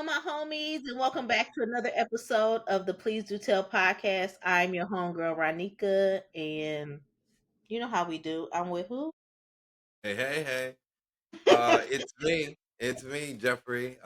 my homies, and welcome back to another episode of the Please Do Tell podcast. I'm your homegirl, Ronika, and you know how we do. I'm with who? Hey, hey, hey. It's me. It's me, Jeffrey.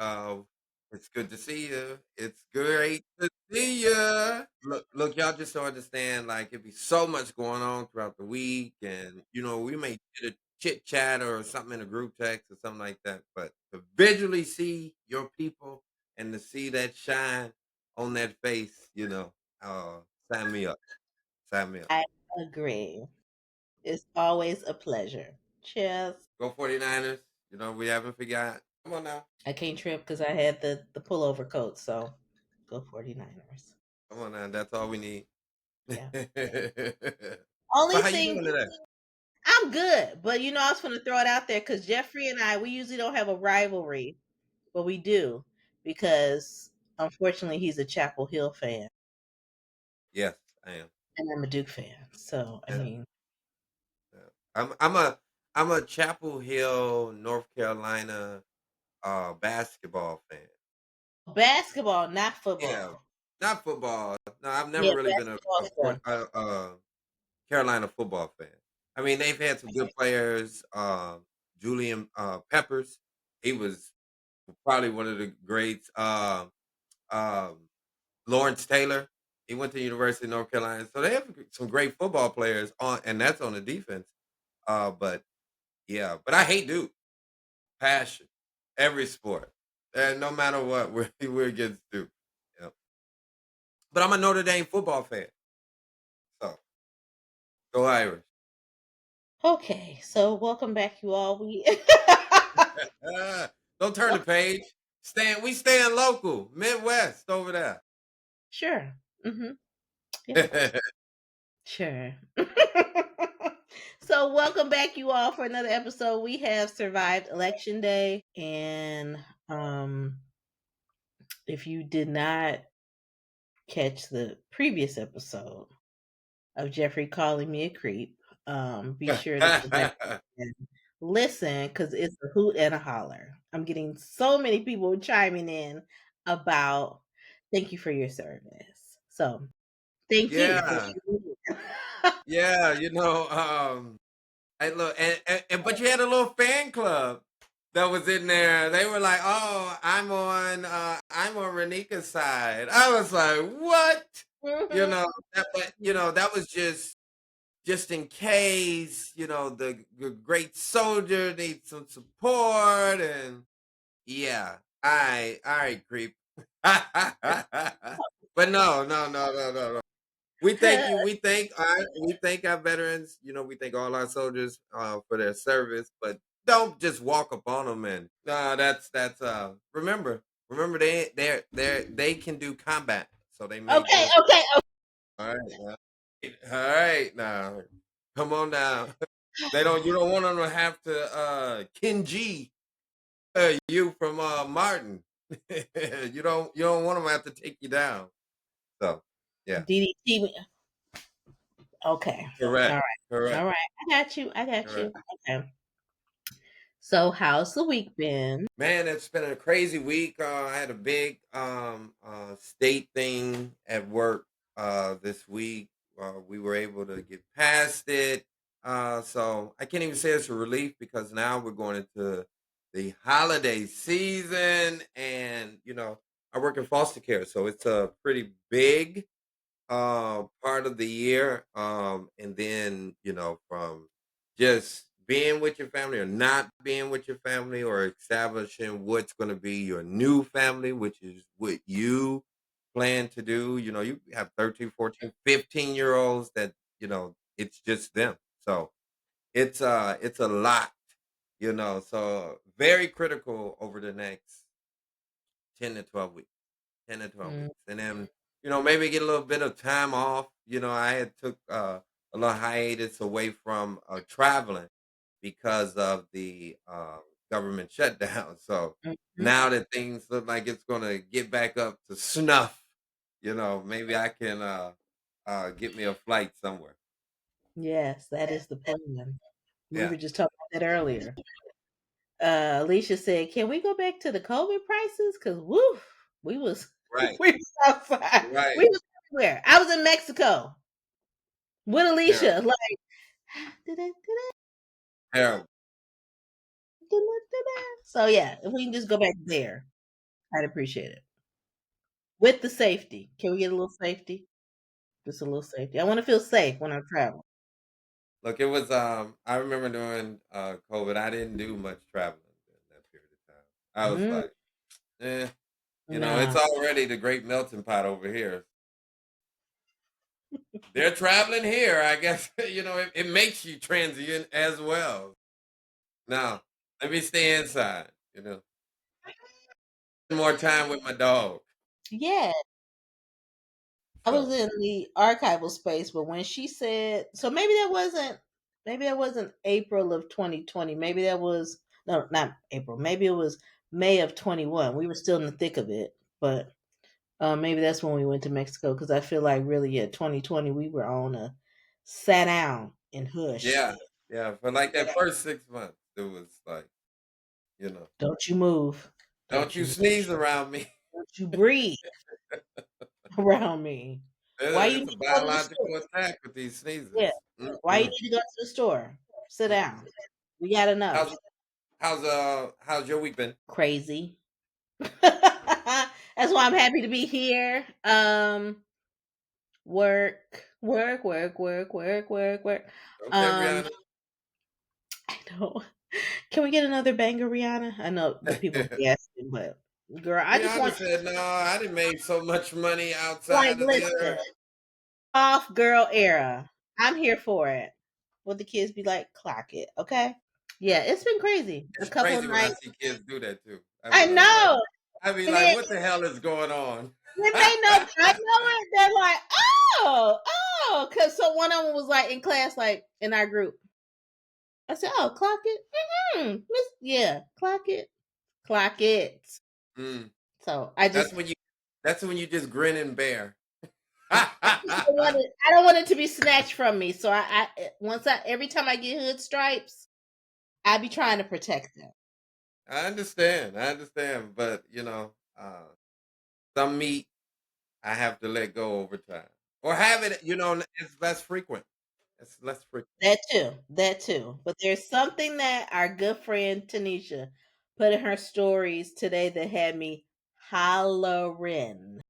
It's good to see you. It's great to see you. Look, y'all just don't understand. Like, it'd be so much going on throughout the week, and we may get a chit chat or something in a group text or something like that. But to visually see your people and to see that shine on that face, sign me up. Sign me up. I agree. It's always a pleasure. Cheers. Go 49ers. We haven't forgot. Come on now. I can't trip because I had the pullover coat, so go 49ers. Come on now, that's all we need. Yeah. So Only how you thing doing today? I'm good, but I was going to throw it out there because Jeffrey and I, we usually don't have a rivalry, but we do because unfortunately he's a Chapel Hill fan Yes, I am. and I'm a Duke fan. So I Yeah, mean, yeah. I'm a Chapel Hill, North Carolina basketball fan. basketball, not Yeah, football. not football. No, I've never Yeah, really been basketball stuff. a Carolina football fan. I mean, they've had some good players. Julian Peppers, he was probably one of the greats. Um, Lawrence Taylor, he went to the University of North Carolina. So they have some great football players on, and that's on the defense. But yeah, but I hate Duke. Passion, every sport, and no matter what, we're against Duke. Yeah. But I'm a Notre Dame football fan, so go Irish. Okay, so welcome back, you all. We Don't turn the page. We staying local, Midwest over there. sure. Yeah, sure. So welcome back, you all, for another episode. We have survived Election Day, and if you did not catch the previous episode of Jeffrey calling me a creep, be sure to go back and listen because it's a hoot and a holler. I'm getting so many people chiming in about thank you for your service. So thank you for Yeah, yeah. I look, but you had a little fan club that was in there. They were like, "Oh, I'm on Ronika's side." I was like, "What?" Mhm. That was just in case, the great soldier needs some support, and yeah, all right, creep. But no, no, no, no, no, no. We thank you. We thank our veterans. We thank all our soldiers for their service. But don't just walk up on them and no. That's. Remember they can do combat, so they may Okay, just. okay, All right, all right. Now, come on now. They don't. You don't want them to have to Kenji you from Martin. You don't want them to have to take you down. So yeah, DDT. Okay, all correct, right, all correct. right. I got you. I got Correct. you. Okay. So how's the week been? Man, it's been a crazy week. I had a big state thing at work this week. We were able to get past it. So I can't even say it's a relief because now we're going into the holiday season, and I work in foster care, so it's a pretty big part of the year. And then, from just being with your family or not being with your family or establishing what's going to be your new family, which is what you plan to do. You have 13, 14, 15 year olds that, it's just them. So it's a lot, so very critical over the next 10 to 12 weeks. 10 to 12 Mm, weeks. And then, maybe get a little bit of time off. I had took a little hiatus away from traveling because of the government shutdown. So mhm. now that things look like it's going to get back up to snuff, maybe I can get me a flight somewhere. Yes, that is the plan. We Yeah. were just talking about that earlier. Alicia said, "Can we go back to the COVID prices? Cause woo, we was Right, we was outside. We right. was everywhere. I was in Mexico with Alicia. Terrible, Like, terrible. so yeah, if we can just go back there, I'd appreciate it. With the safety. Can we get a little safety? Just a little safety. I want to feel safe when I travel. Look, it was, I remember during, COVID, I didn't do much traveling during that period of time. I was Mm, like, "Eh, it's nah. already the great melting pot over here. They're traveling here, I guess, it makes you transient as well. No, let me stay inside, more time with my dog." Yeah, I was So, in the archival space, but when she said, so maybe that wasn't April of 2020. Maybe that was no, not April. Maybe it was May of 21. We were still in the thick of it, but maybe that's when we went to Mexico because I feel like really, yeah, 2020 we were on a sat down and hush. yeah, yeah, for like that first 6 months, it was like, you know, Don't you move. "Don't Don't you you sneeze around me." don't you breathe around me. Why you It's need a to go to the biological store? attack with these Yeah. sneezes. Why you Mm-mm, need to go to the store? Sit mm. down. We gotta know. How's how's your week been? Crazy. That's why I'm happy to be here. Work. Okay, Um, Rihanna. I know. Can we get another banger, Rihanna? I know what people be asking, but girl, I just Rihanna want said, "No, I didn't make so much money like outside of listen, there." off girl era. I'm here for it. Will the kids be like, clock it, okay? Yeah, it's been crazy. A It's couple of crazy when I nights. see kids do that too. I be I like, "What?" know. I be And like, then "What the hell is going on?" when they know I know it, they're like, because so one of them was like in class, like in our group. I said, "Oh, clock it, Miss, yeah, clock it." Mm, So I that's just, when you. That's when you just grin and bear. I don't want it to be snatched from me. So every time I get hood stripes, I be trying to protect them. I understand, but some meat I have to let go over time, or have it. It's less frequent. It's less frequent. That too. But there's something that our good friend Tanisha put in her stories today that had me hollering.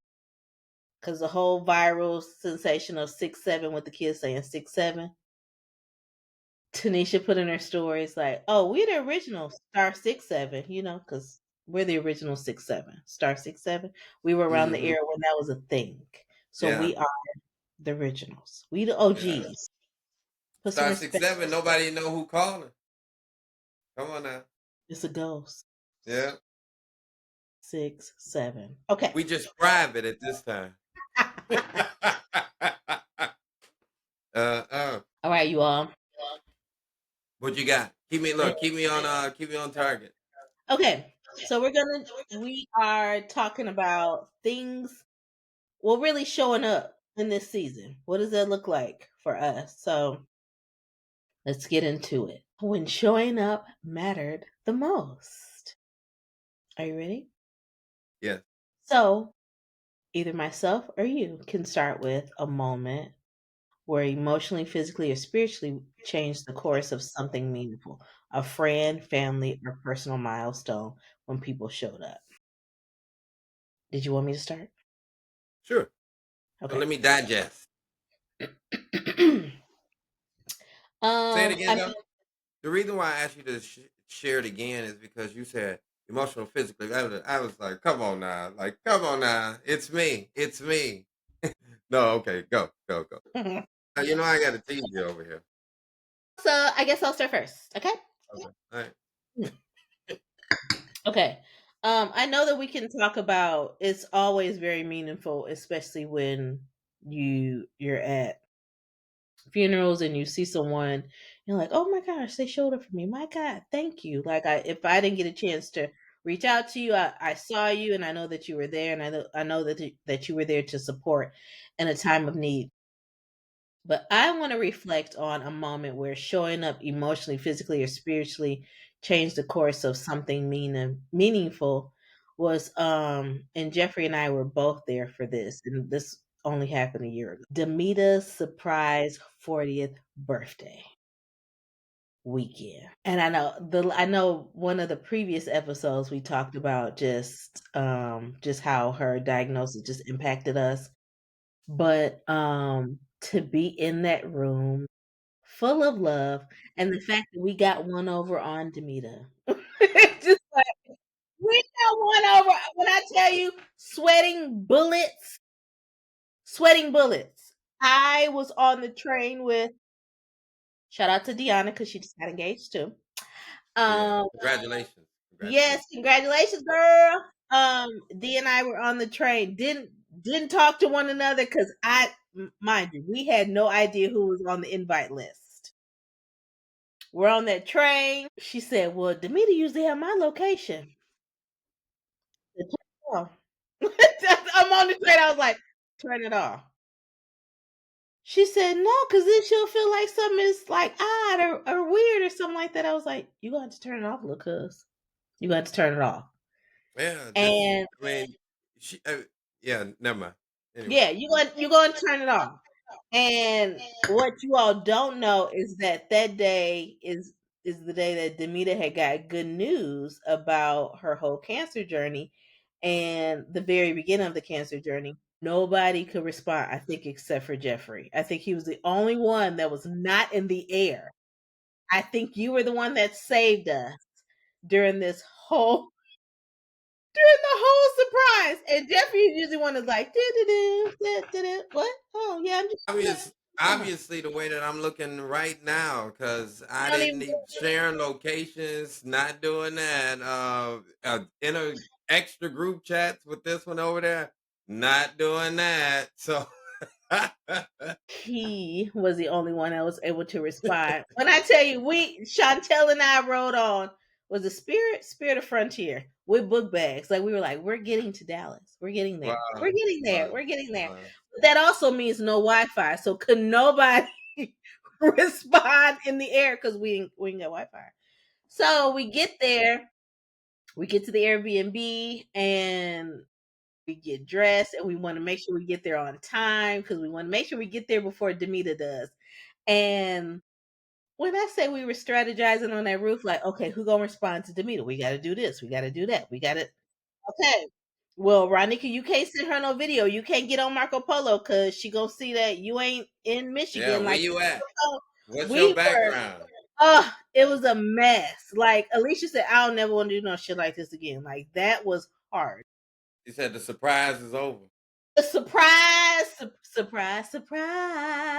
Because the whole viral sensation of 6'7" with the kids saying 6'7", Tanisha put in her stories like, "Oh, we're the original star 6'7", because we're the original 6'7", star 6'7". We were around the Hmm. era when that was a thing, so Yeah, we are the originals. We the yeah. OGs. Put some Star six respect. seven. Nobody know who calling. Come on now. It's a ghost. Yeah, 6'7". Okay. we just private at this time. uh. All right, you all. What you got? Keep me on target. Okay, so we are talking about things. Well, really showing up in this season. What does that look like for us? So let's get into it. When showing up mattered the most. Are you ready? Yes. So either myself or you can start with a moment where emotionally, physically, or spiritually changed the course of something meaningful, a friend, family, or personal milestone when people showed up. Did you want me to start? Sure. So Okay. let me digest. Say it again, I though. The reason why I asked you to share it again is because you said emotional, physically. I was like, come on now. Like, come on now. It's me. It's me. No, okay. Go, go, go. mean, I got to tease you over here. so I guess I'll start first. Okay. Okay. All right. Okay. I know that we can talk about it's always very meaningful, especially when you're at funerals and you see someone, you're like, oh my gosh, they showed up for me. My God, thank you. Like if I didn't get a chance to reach out to you, I saw you and I know that you were there and I know that you were there to support in a time of need. But I want to reflect on a moment where showing up emotionally, physically, or spiritually changed the course of something meaningful was and Jeffrey and I were both there for this, and this only happened a year ago. Demita's surprise 40th birthday weekend. And I know one of the previous episodes we talked about just how her diagnosis just impacted us. But to be in that room full of love and the fact that we got one over on Demita. Just like we got one over when I tell you sweating bullets. I was on the train with shout out to Deanna because she just got engaged too. Yeah. Um Congratulations. Yes, Congratulations. congratulations, girl. D and I were on the train. Didn't talk to one another because mind you, we had no idea who was on the invite list. We're on that train. She said, "Well, Demita usually have my location." I said, "Turn it off." I'm on the train. I was like, "Turn it off." She said, "No, because then she'll feel like something is like odd or weird or something like that." I was like, "You got to turn it off, little cuz. You got to turn it off." Yeah, just And I mean, she. Yeah, never mind. Anyway, yeah, you going to turn it off. And what you all don't know is that that day is the day that Demita had got good news about her whole cancer journey and the very beginning of the cancer journey. Nobody could respond, I think, except for Jeffrey. I think he was the only one that was not in the air. I think you were the one that saved us during this whole during the whole surprise. And Jeffrey is usually one that's like, what? Oh yeah, I'm just obvious, fine. obviously, the way that I'm looking right now, because You I don't didn't even need sharing locations, not doing that. In a extra group chats with this one over there, not doing that. So, he was the only one that was able to respond. When I tell you, Chantel and I rode on was the Spirit of Frontier with book bags. Like we were like, we're getting to Dallas. We're getting there. We're wow, getting there. wow, We're getting there. wow. But that also means no Wi-Fi. So could nobody respond in the air because we ain't got Wi-Fi. So we get there, we get to the Airbnb and we get dressed and we want to make sure we get there on time because we want to make sure we get there before Demita does. And when I say we were strategizing on that roof, like, okay, who gonna respond to Demita? We got to do this. We got to do that. We got to. Okay. Well, Ronika, you can't send her no video. You can't get on Marco Polo because she gonna see that you ain't in Yeah, Michigan. where Like you at? What's we your were. background? Oh, it was a mess. Like Alicia said, I'll never want to do no shit like this again. Like that was hard. He said the surprise is over. A surprise.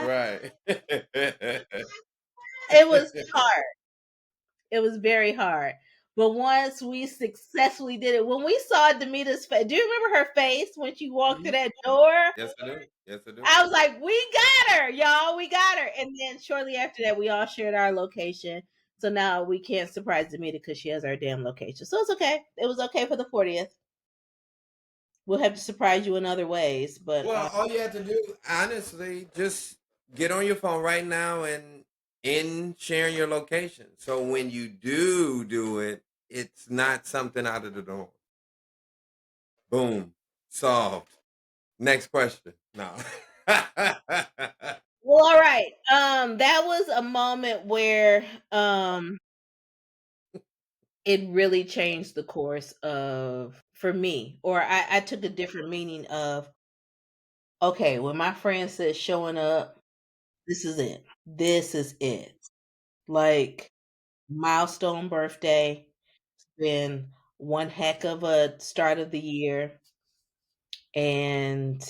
Right. It was hard. It was very hard. But once we successfully did it, when we saw Demita's face, do you remember her face when she walked through Mhm. that door? Yes, I do. Yes, I do. I was like, we got her, y'all. We got her. And then shortly after that, we all shared our location. So now we can't surprise Demita because she has our damn location. So it's okay. It was okay for the 40th. We'll have to surprise you in other ways. But Well, all you have to do, honestly, just get on your phone right now and in sharing your location. So when you do it, it's not something out of the norm. Boom, solved. Next question. No. well, all right. That was a moment where it really changed the course of for me, or I took a different meaning of okay, when my friend says showing up, this is it. This is it. Like milestone birthday. It's been one heck of a start of the year. And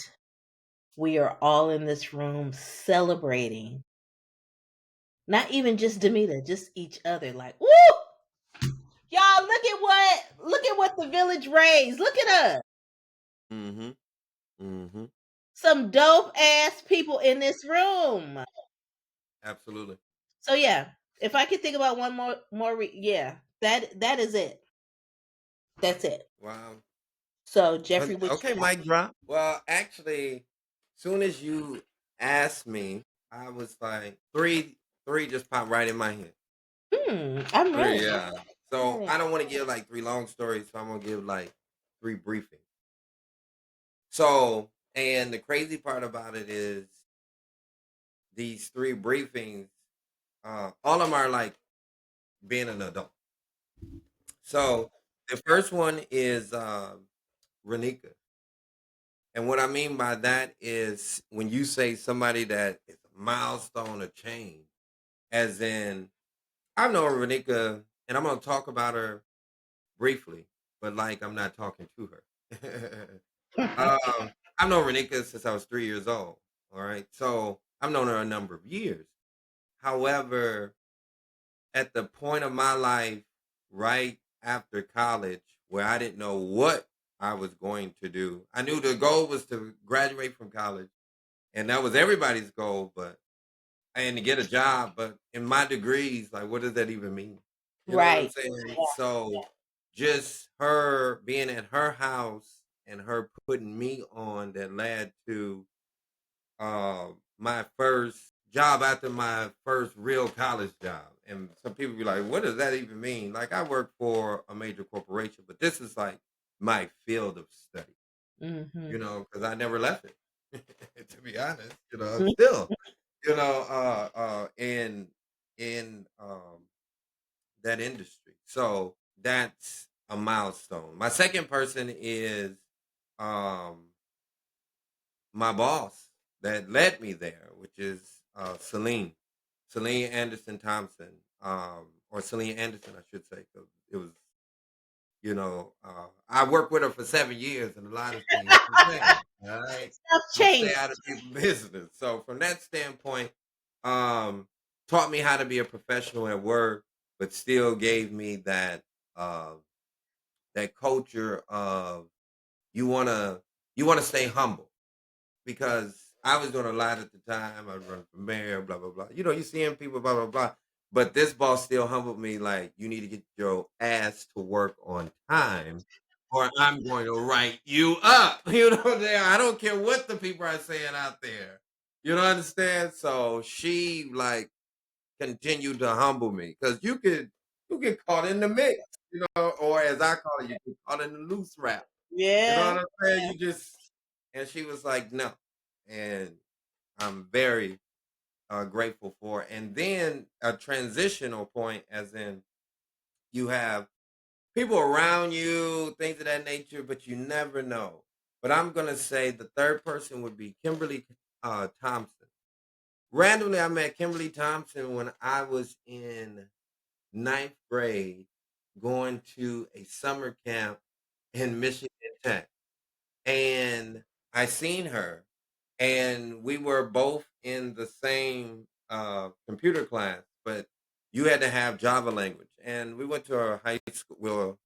we are all in this room celebrating. Not even just Demita, just each other. Like, woo! Y'all look at what the village raised. Look at us. Mm-hmm. Mm-hmm. Some dope ass people in this room. Absolutely. So yeah, if I could think about one yeah, that is it. That's it. Wow. So Jeffrey, what Okay, mic drop. Well, actually, soon as you asked me, I was like three just popped right in my head. I'm ready. Three, yeah. So Right. I don't want to give like three long stories, so I'm gonna give like three briefings. So, and the crazy part about it is these three briefings, all of them are like being an adult. So the first one is Ronika. And what I mean by that is when you say somebody that is a milestone of change, as in I've known Ronika and I'm gonna talk about her briefly, but like I'm not talking to her. I've known Ronika since I was 3 years old. All right. So I've known her a number of years. However, at the point of my life right after college where I didn't know what I was going to do. I knew the goal was to graduate from college, and that was everybody's goal, but and to get a job, but in my degrees, like what does that even mean? You know what I'm Right. saying? So just her being at her house and her putting me on that led to my first job after my first real college job. And some people be like, what does that even mean? Like I work for a major corporation, but this is like my field of study, Mhm. because I never left it. To be honest, I'm still, in that industry. So that's a milestone. My second person is um my boss that led me there, which is Celine Anderson Thompson, or Celine Anderson, I should say, 'cause it was, I worked with her for 7 years, and a lot of things can change. All right, Stuff so stay changed. out of people's business. So from that standpoint, um, taught me how to be a professional at work, but still gave me uh, that culture of you wanna you wanna stay humble because I was doing a lot at the time. I was running for mayor, blah blah blah. You seeing people, blah blah blah. But this boss still humbled me. Like you need to get your ass to work on time, or I'm going to write you up. I don't care what the people are saying out there. You don't understand. So she like continued to humble me because you get caught in the mix, or as I call it, you get caught in the loose wrap. You know Yeah. what I'm saying? And she was like, no. And I'm very grateful for. And then a transitional point, as in you have people around you, things of that nature, but you never know. But I'm going to say the third person would be Kimberly Thompson. Randomly, I met Kimberly Thompson when I was in ninth grade going to a summer camp in Michigan Tech. And I seen her, and we were both in the same computer class, but you had to have Java language. And we went to a high school. Well,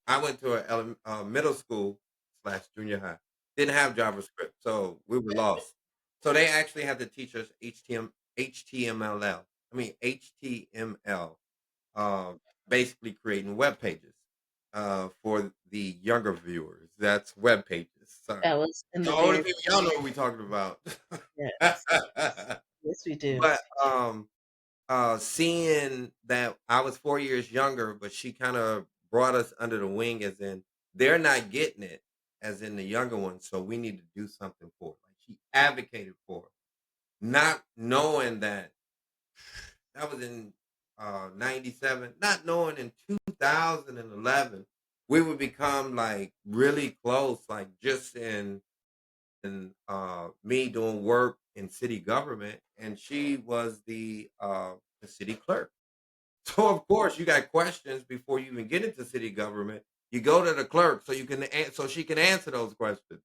I went to a middle school slash junior high. Didn't have JavaScript, so we were lost. So they actually had to teach us HTML. I mean HTML, basically creating web pages for the younger viewers. That's web pages. Sorry. That was in The the older very people, y'all know what we're talking about. yes. Yes, we do. But seeing that I was 4 years younger, but she kind of brought us under the wing, as in they're not getting it, as in the younger ones. So we need to do something for it. Like she advocated for it, not knowing that was in 97, not knowing in 2011 we would become like really close, like just in me doing work in city government, and she was the city clerk. So of course you got questions before you even get into city government. You go to the clerk so so she can answer those questions.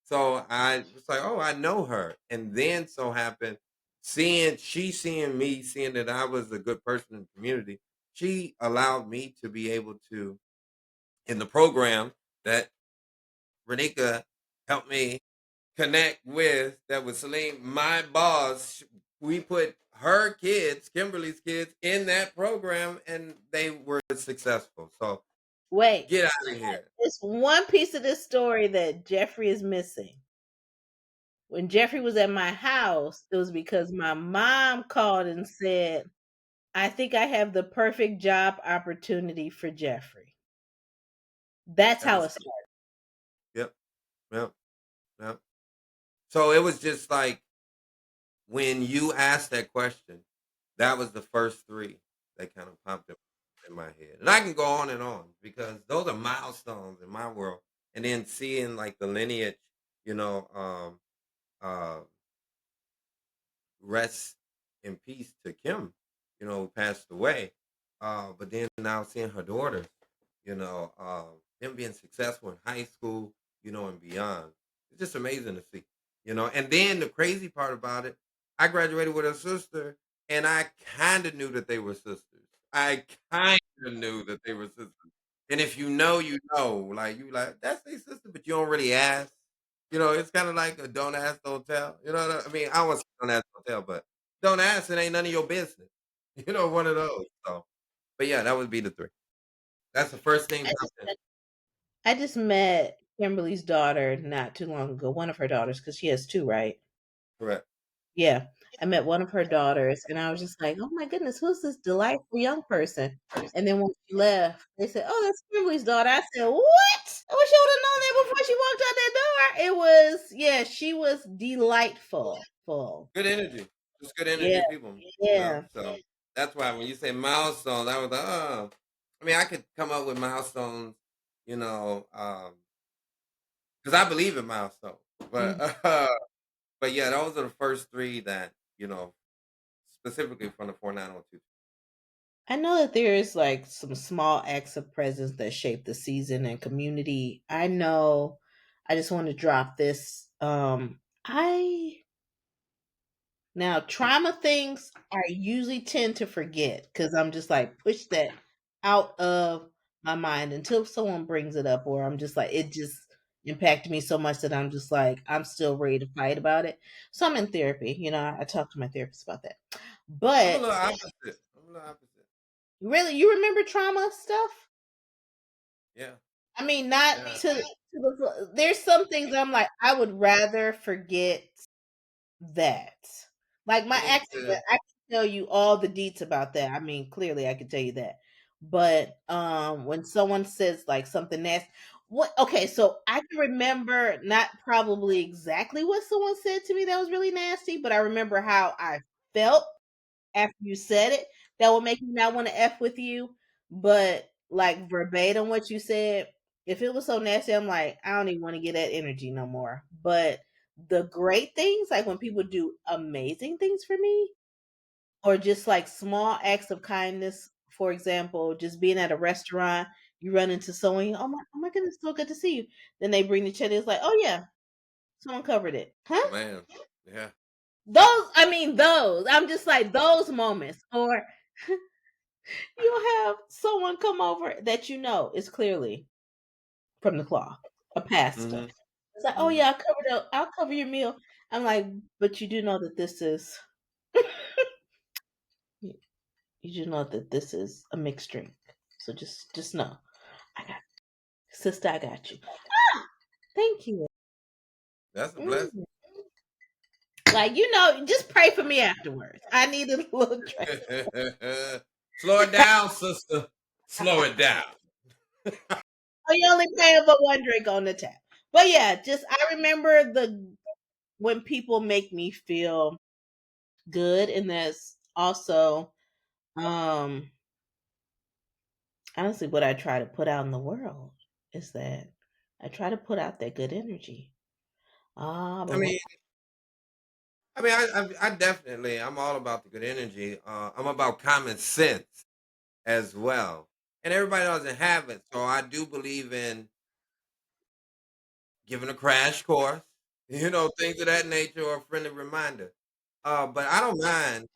So I was like, oh, I know her. And then so happened seeing me, seeing that I was a good person in the community, she allowed me to be able to in the program that Renika helped me connect with, that was Celine, my boss. We put her kids, Kimberly's kids, in that program, and they were successful. So Wait, get out of here. it's one piece of this story that Jeffrey is missing. When Jeffrey was at my house, it was because my mom called and said, I think I have the perfect job opportunity for Jeffrey. That's That how is it true. started. Yep, yep, yep. So it was just like when you asked that question, that was the first 3 that kind of popped up in my head. And I can go on because those are milestones in my world. And then seeing like the lineage, you know, uh rest in peace to Kim, who passed away. But then now seeing her daughters, them being successful in high school, and beyond. It's just amazing to see. And then the crazy part about it, I graduated with a sister, and I kind of knew that they were sisters. I kind of knew that they were sisters. And if you know, you know. Like you like, that's their sister, but you don't really ask. It's kinda like a don't ask, don't tell. You know what I mean? I won't say don't ask, don't tell, but don't ask, it ain't none of your business. One of those, so but yeah, that would be the 3. That's the first thing I just popped in. I just met Kimberly's daughter not too long ago, one of her daughters, because she has 2, right? Correct. Yeah. I met one of her daughters, and I was just like, "Oh my goodness, who's this delightful young person?" And then when she left, they said, "Oh, that's Kimberly's daughter." I said, "What? I wish I would have known that before she walked out that door." It was yeah, she was delightful. Full. Good energy. Just good Yeah, energy people. yeah. So that's why when you say milestones, I was like, "Oh." I mean, I could come up with milestones, you know, um, because I believe in milestones, but, Mhm. but yeah, those are the first 3 that, specifically from the 4902. I know that there is like some small acts of presence that shape the season and community. I know I just want to drop this. I Now trauma things I usually tend to forget because I'm just like push that out of my mind until someone brings it up or I'm just like it just impacted me so much that I'm just like I'm still ready to fight about it. So I'm in therapy, I talk to my therapist about that. I'm a But little opposite. I'm a little opposite. really, you remember trauma stuff? Yeah, I mean, not yeah. there's some things I'm like, I would rather forget that. Like my I need accident, to I can tell you all the deets about that. I mean, clearly I can tell you that. But when someone says like something nasty, what okay, so I can remember not probably exactly what someone said to me that was really nasty, but I remember how I felt after you said it that will make me not want to F with you. But like verbatim what you said, if it was so nasty, I'm like, I don't even want to get that energy no more. But the great things, like when people do amazing things for me, or just like small acts of kindness, for example, just being at a restaurant, you run into someone, oh my goodness, so good to see you. Then they bring the check, it's like, oh yeah, someone covered it. Huh? man. Yeah. Those. I'm just like those moments. Or you have someone come over that you know is clearly from the cloth, a pastor. Mhm. It's like, oh Mhm. yeah, I'll cover your meal. I'm like, but you do know that this is you do know that this is a mixed drink. So just know. I got sister, I got you. Ah, thank you. That's a blessing. Mm. Like, just pray for me afterwards. I need a little drink. Slow it down, sister. Slow it down. Oh, you only paying for one drink on the tap. But yeah, just I remember the when people make me feel good, and that's also um honestly what I try to put out in the world is that I try to put out that good energy. I But mean, I definitely, I'm all about the good energy. I'm about common sense as well, and everybody doesn't have it. So I do believe in giving a crash course, things of that nature, or a friendly reminder. But I don't mind.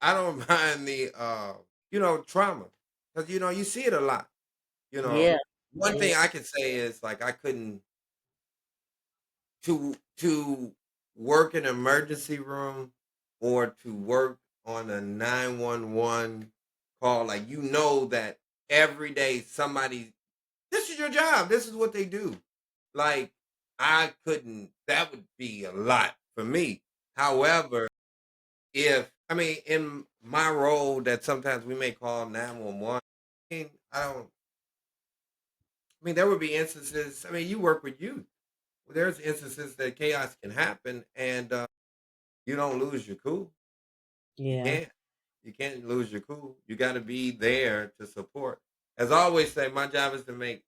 I don't mind the trauma because you see it a lot. You know, yeah, one yeah, thing I can say is like I couldn't to work in an emergency room or to work on a 911 call, like that every day somebody this is your job. This is what they do. Like I couldn't that would be a lot for me. However, if I mean in my role that sometimes we may call 911. I mean, there would be instances. I mean, you work with youth. There's instances that chaos can happen, and you don't lose your cool. You Yeah, can't. You can't lose your cool. You got to be there to support. As I always say, my job is to make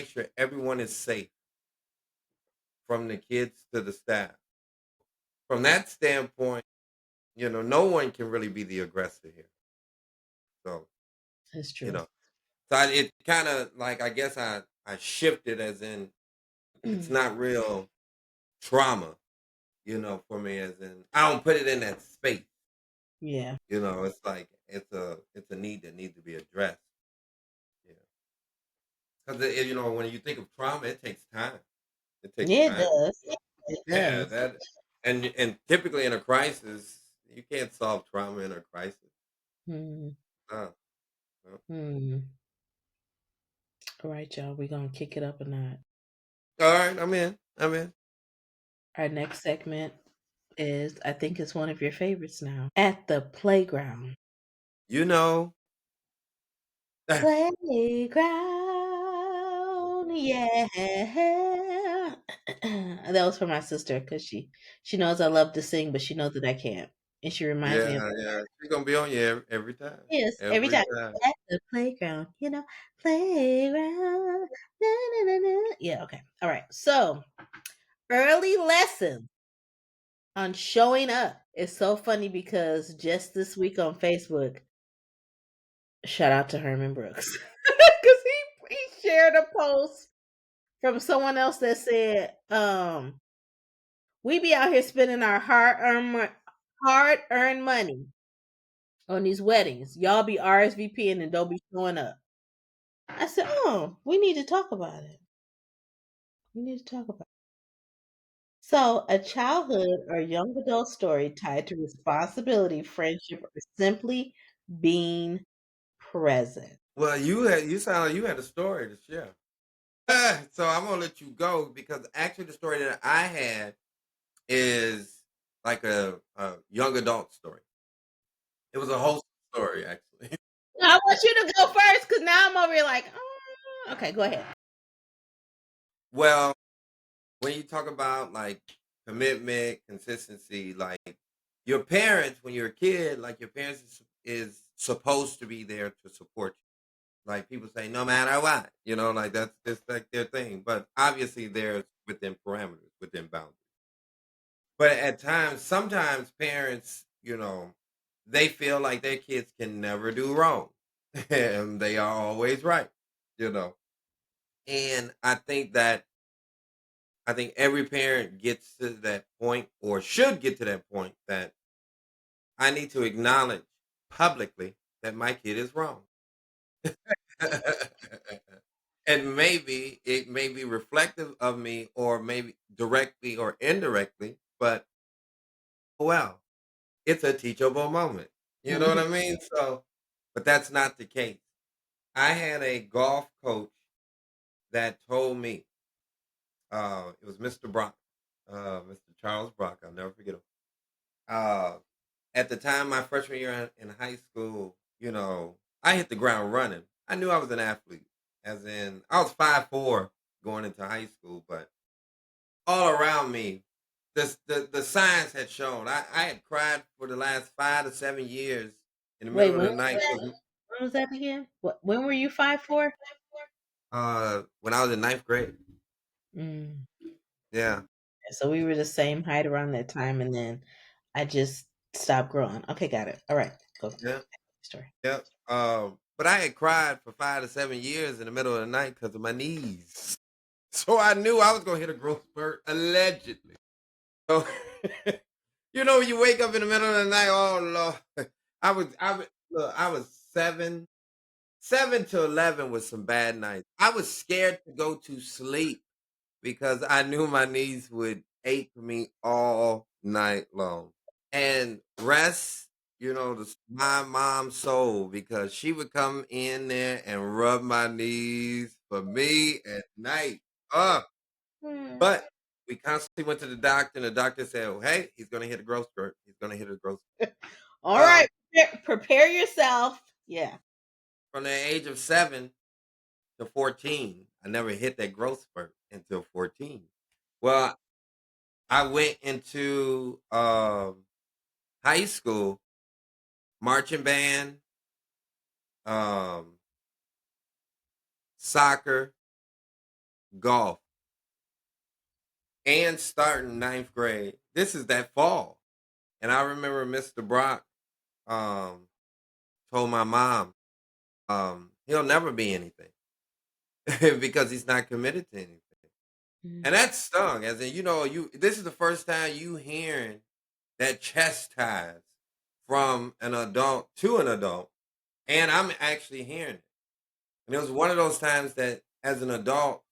sure everyone is safe, from the kids to the staff. From that standpoint, no one can really be the aggressor here. So, that's you true. know, it kind of like, I guess I shifted, as in it's not real trauma, for me, as in I don't put it in that space. Yeah, It's like it's a need that needs to be addressed. Yeah, because when you think of trauma, it takes time. It takes yeah, it time. does. It Yeah, does. that and typically in a crisis, you can't solve trauma in a crisis. Hmm. No, no. Hmm. All right, y'all. We gonna kick it up a notch. All right, I'm in. I'm in. Our next segment is, I think it's one of your favorites now. At the playground. You know. Playground, yeah. That was for my sister because she knows I love to sing, but she knows that I can't, and she reminds me of Yeah, yeah. She's gonna be on you every time. yes every Every time time. at the playground. Playground. Na, na, na, na. Yeah, okay, all right. So early lesson on showing up. It's so funny because just this week on Facebook, shout out to Herman Brooks because he shared a post from someone else that said, "We be out here spending our hard earned money on these weddings. Y'all be RSVPing and don't be showing up." I said, "Oh, we need to talk about it. We need to talk about it." So, a childhood or young adult story tied to responsibility, friendship, or simply being present. Well, you sound like you had a story to share. So I'm gonna let you go because actually the story that I had is like a young adult story. It was a wholesome story, actually. I want you to go first because now I'm over here like, oh, okay, go ahead. Well, when you talk about like commitment, consistency, like your parents, when you're a kid, like your parents is supposed to be there to support you. Like people say, no matter what, like that's just like their thing. But obviously, they're within parameters, within boundaries. But at times, sometimes parents, they feel like their kids can never do wrong, and they are always right. You know, and I think every parent gets to that point, or should get to that point, that I need to acknowledge publicly that my kid is wrong. And maybe it may be reflective of me, or maybe directly or indirectly, but well, it's a teachable moment. You know what I mean? So, but that's not the case. I had a golf coach that told me, it was Mr. Brock, Mr. Charles Brock. I'll never forget him. Uh, at the time, my freshman year in high school, I hit the ground running. I knew I was an athlete, as in I was 5'4" going into high school, but all around me, the signs had shown. I had cried for the last 5 to 7 years in the Wait, middle of the night. when was that again? When were you 5'4"? When I was in ninth grade. Mm. Yeah, So we were the same height around that time, and then I just stopped growing. Okay, got it. All right, go. yeah, Story. yeah. But I had cried for 5 to 7 years in the middle of the night because of my knees. So I knew I was gonna hit a growth spurt, allegedly. So, when you wake up in the middle of the night, oh Lord, I was 7 to 11 was some bad nights. I was scared to go to sleep because I knew my knees would ache for me all night long. And rest, my mom's soul, because she would come in there and rub my knees for me at night. Uh, Mm. but we constantly went to the doctor, and the doctor said, "Oh, hey, he's gonna hit a growth spurt. He's gonna hit a growth." All Um, right. prepare yourself. Yeah. From the age of 7 to 14, I never hit that growth spurt until 14. Well, I went into high school, marching band, um, soccer, golf, and starting ninth grade. This is that fall. And I remember Mr. Brock um, told my mom, he'll never be anything because he's not committed to anything. Mm. And that stung, as in, this is the first time you hearing that chastised from an adult to an adult. And I'm actually hearing it. And it was one of those times that as an adult,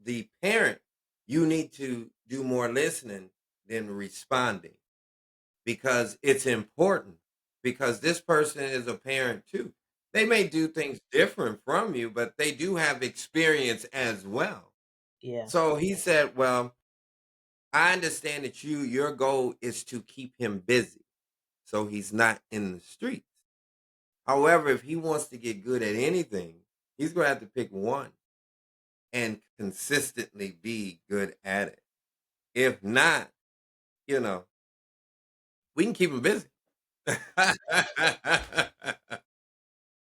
the parent, you need to do more listening than responding because it's important because this person is a parent too. They may do things different from you, but they do have experience as well. Yeah. So he said, well, I understand that your goal is to keep him busy so he's not in the streets. However, if he wants to get good at anything, he's going to have to pick one and consistently be good at it. If not, you know, we can keep him busy.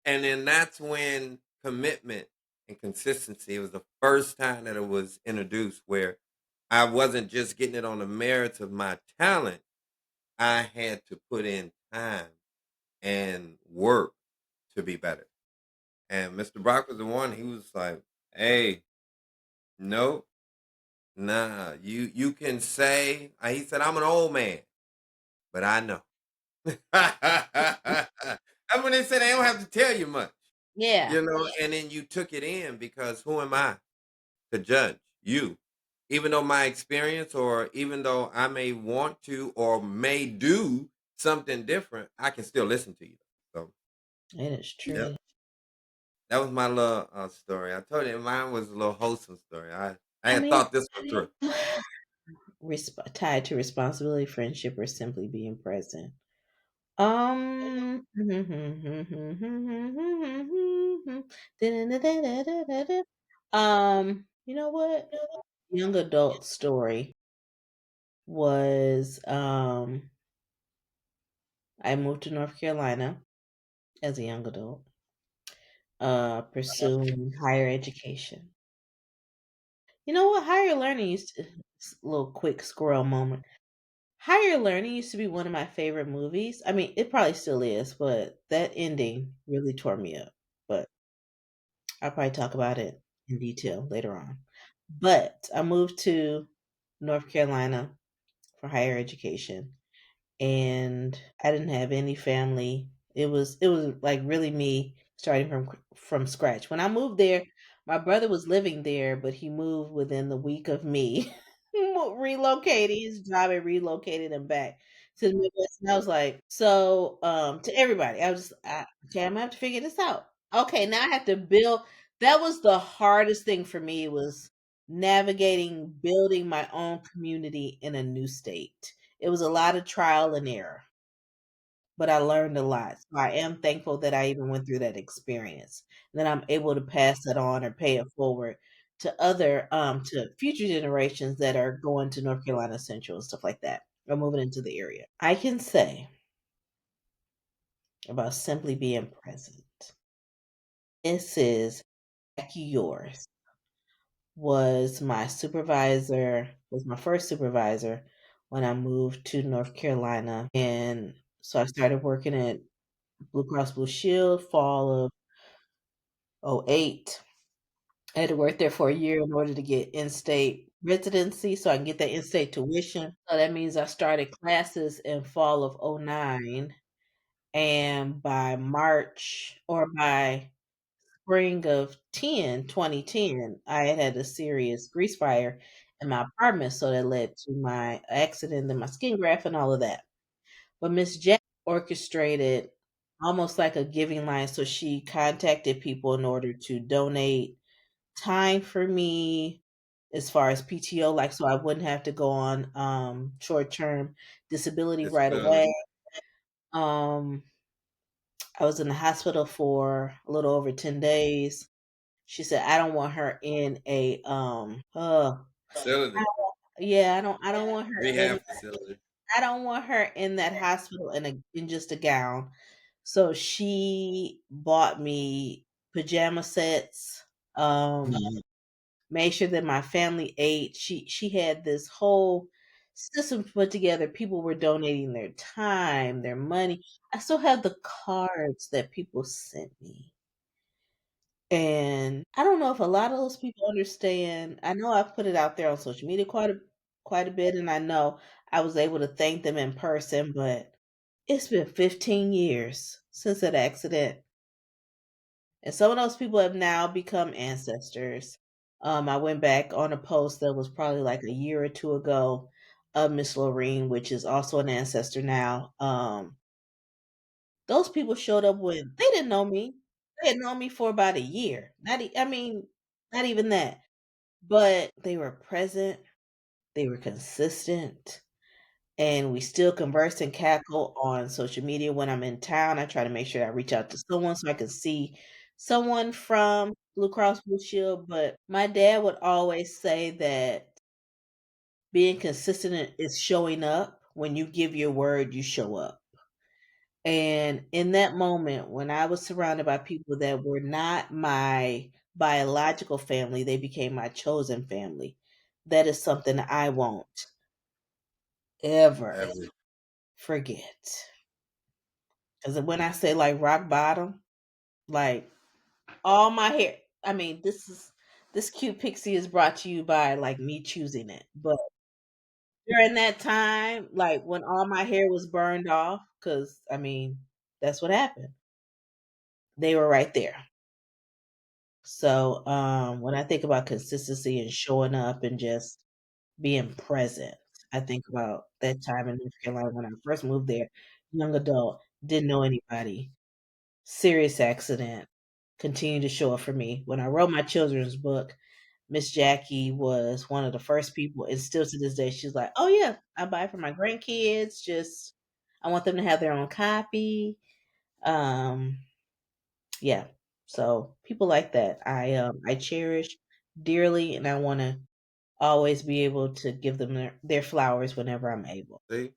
And then that's when commitment and consistency, it was the first time that it was introduced where I wasn't just getting it on the merits of my talent. I had to put in time and work to be better. And Mr. Brock was the one, he was like, hey, nope, nah, you can say, he said, I'm an old man, but I know. That's when they said they don't have to tell you much, Yeah. and then you took it in because who am I to judge you? Even though my experience, or even though I may want to or may do something different, I can still listen to you. So, It is yeah, true. that was my little story. I told you mine was a little wholesome story. I I had mean, thought this one through. tied to responsibility, friendship, or simply being present. Um, you know what? Young adult story was I moved to North Carolina as a young adult, pursuing higher education. You know what? Higher learning used to, little quick squirrel moment. Higher Learning used to be one of my favorite movies. I mean, it probably still is, but that ending really tore me up. But I'll probably talk about it in detail later on. But I moved to North Carolina for higher education, and I didn't have any family. It was like really me starting from scratch. When I moved there, my brother was living there, but he moved within the week of me relocating. His job had relocated him back to the Midwest, and I was like, so to everybody, okay, I'm gonna have to figure this out. Okay, now I have to build. That was the hardest thing for me was navigating building my own community in a new state. It was a lot of trial and error, but I learned a lot. So I am thankful that I even went through that experience. And then I'm able to pass that on or pay it forward to other to future generations that are going to North Carolina Central and stuff like that, or moving into the area. I can say about simply being present. This is Jackie Yours was my first supervisor when I moved to North Carolina. And so I started working at Blue Cross Blue Shield fall of '08. I had to work there for a year in order to get in-state residency so I can get that in-state tuition. So that means I started classes in fall of '09, and by March or by spring of 2010, I had a serious grease fire in my apartment, so that led to my accident and my skin graft and all of that. But Miss Jack orchestrated almost like a giving line, so she contacted people in order to donate time for me as far as PTO, like, so I wouldn't have to go on, short-term disability right away. Disability. I was in the hospital for a little over 10 days. She said, "I don't want her in a, Facility, yeah, I don't want her in rehab facility. I don't want her in that hospital in just a gown." So she bought me pajama sets, Mhm. made sure that my family ate. She had this whole system put together. People were donating their time, their money. I still have the cards that people sent me. And I don't know if a lot of those people understand. I know I've put it out there on social media quite a bit, and I know I was able to thank them in person, but it's been 15 years since that accident. And some of those people have now become ancestors. I went back on a post that was probably like a year or two ago of Miss Lorene, which is also an ancestor now. Those people showed up when they didn't know me. They had known me for about a year. I mean, not even that. But they were present, they were consistent, and we still converse and cackle on social media. When I'm in town, I try to make sure I reach out to someone so I can see someone from Blue Cross Blue Shield. But my dad would always say that being consistent is showing up. When you give your word, you show up. And in that moment, when I was surrounded by people that were not my biological family, they became my chosen family. That is something I won't ever Every forget. Because when I say like rock bottom, like all my hair, I mean, this cute pixie is brought to you by like me choosing it. But during that time, like when all my hair was burned off, because I mean, that's what happened. They were right there. So, when I think about consistency and showing up and just being present, I think about that time in North Carolina when I first moved there, young adult, didn't know anybody, serious accident, continued to show up for me. When I wrote my children's book, Miss Jackie was one of the first people, and still to this day, she's like, "Oh yeah, I buy it for my grandkids. Just I want them to have their own copy." Um, yeah. So people like that, I cherish dearly, and I want to always be able to give them their flowers whenever I'm able. see,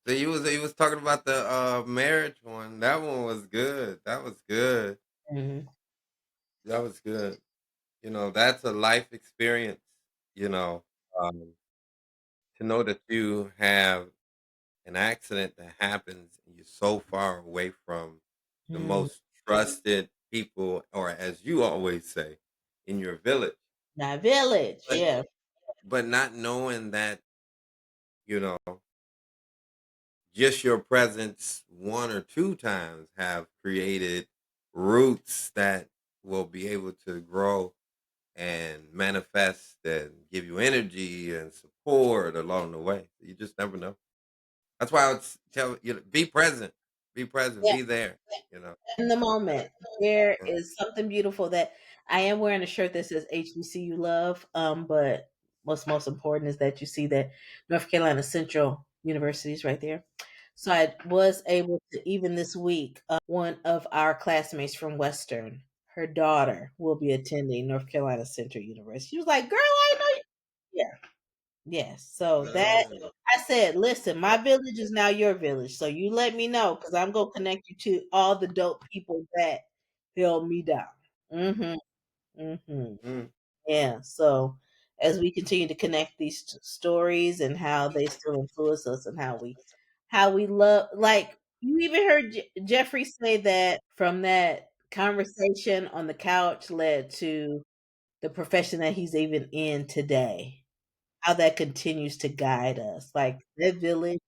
see, you was talking about the marriage one. That one was good. That was good. Mhm. That was good. That's a life experience. You know, um, to know that you have an accident that happens and you're so far away from the Mm. most trusted people, or as you always say, in your village. My village, But yeah. but not knowing that, you know, just your presence one or two times have created roots that will be able to grow and manifest and give you energy and support along the way. You just never know. That's why I would tell you, be present, Yeah, be there. You know, in the moment. There Mm. is something beautiful that I am wearing a shirt that says HBCU love. But what's most important is that you see that North Carolina Central University is right there. So I was able to, even this week, one of our classmates from Western, her daughter will be attending North Carolina Central University. She was like, "Girl, I know you." Yeah, yes. So that Mm. I said, "Listen, my village is now your village. So you let me know because I'm gonna connect you to all the dope people that held me down." Mhm. Mhm. Mm. Yeah. So as we continue to connect these stories and how they still influence us and how we love, like you even heard Jeffrey say that from that conversation on the couch led to the profession that he's even in today. How that continues to guide us. Like that village.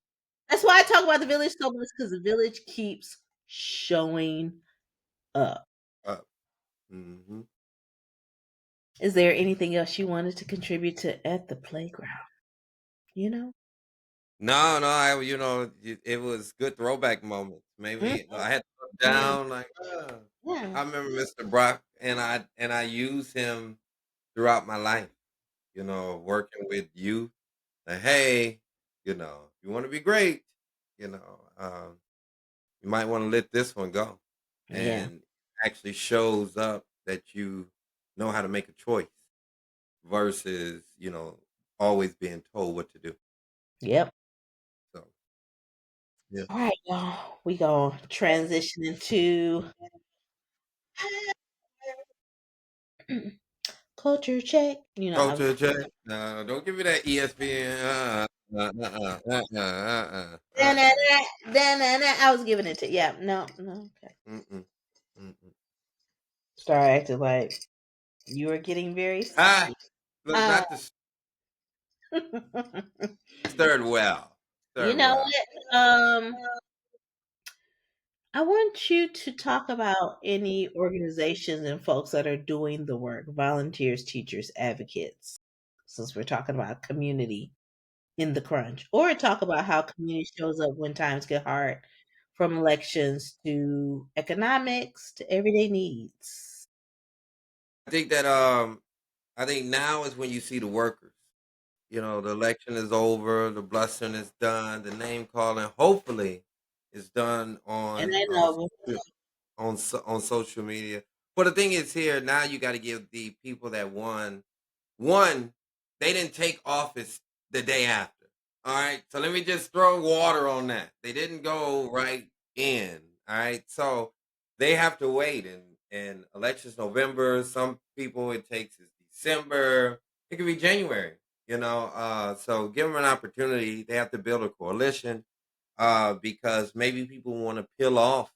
That's why I talk about the village so much because the village keeps showing up. Uh, mhm. Is there anything else you wanted to contribute to at the playground? You know? No, no, it was good throwback moments. Mhm. Maybe I had to look down like, Yeah. I remember Mr. Brock, and I use him throughout my life. Working with youth. Like, hey, you want to be great. You know, um, You might want to let this one go. Yeah. And actually shows up that you know how to make a choice versus, always being told what to do. Yep. So, yeah. All right, y'all. We gonna transition into culture check. I was Culture check. No, don't give me that ESPN. da-na-na, da-na-na. I was giving it to yeah. No, no. Okay. Mm-mm, mm-mm. Start acting like you are getting very Ah, sleepy. look, Uh, not the third well. you Third know well. what? I want you to talk about any organizations and folks that are doing the work, volunteers, teachers, advocates, since we're talking about community in the crunch, or talk about how community shows up when times get hard, from elections to economics to everyday needs. I think that I think now is when you see the workers. The election is over, the blessing is done, the name calling hopefully is done And on I know, on social media. But the thing is here now you got to give the people that won one, they didn't take office the day after. All right. So let me just throw water on that. They didn't go right in. All right. So they have to wait and elections November. Some people it takes is December. It could be January, so give them an opportunity. They have to build a coalition because maybe people want to peel off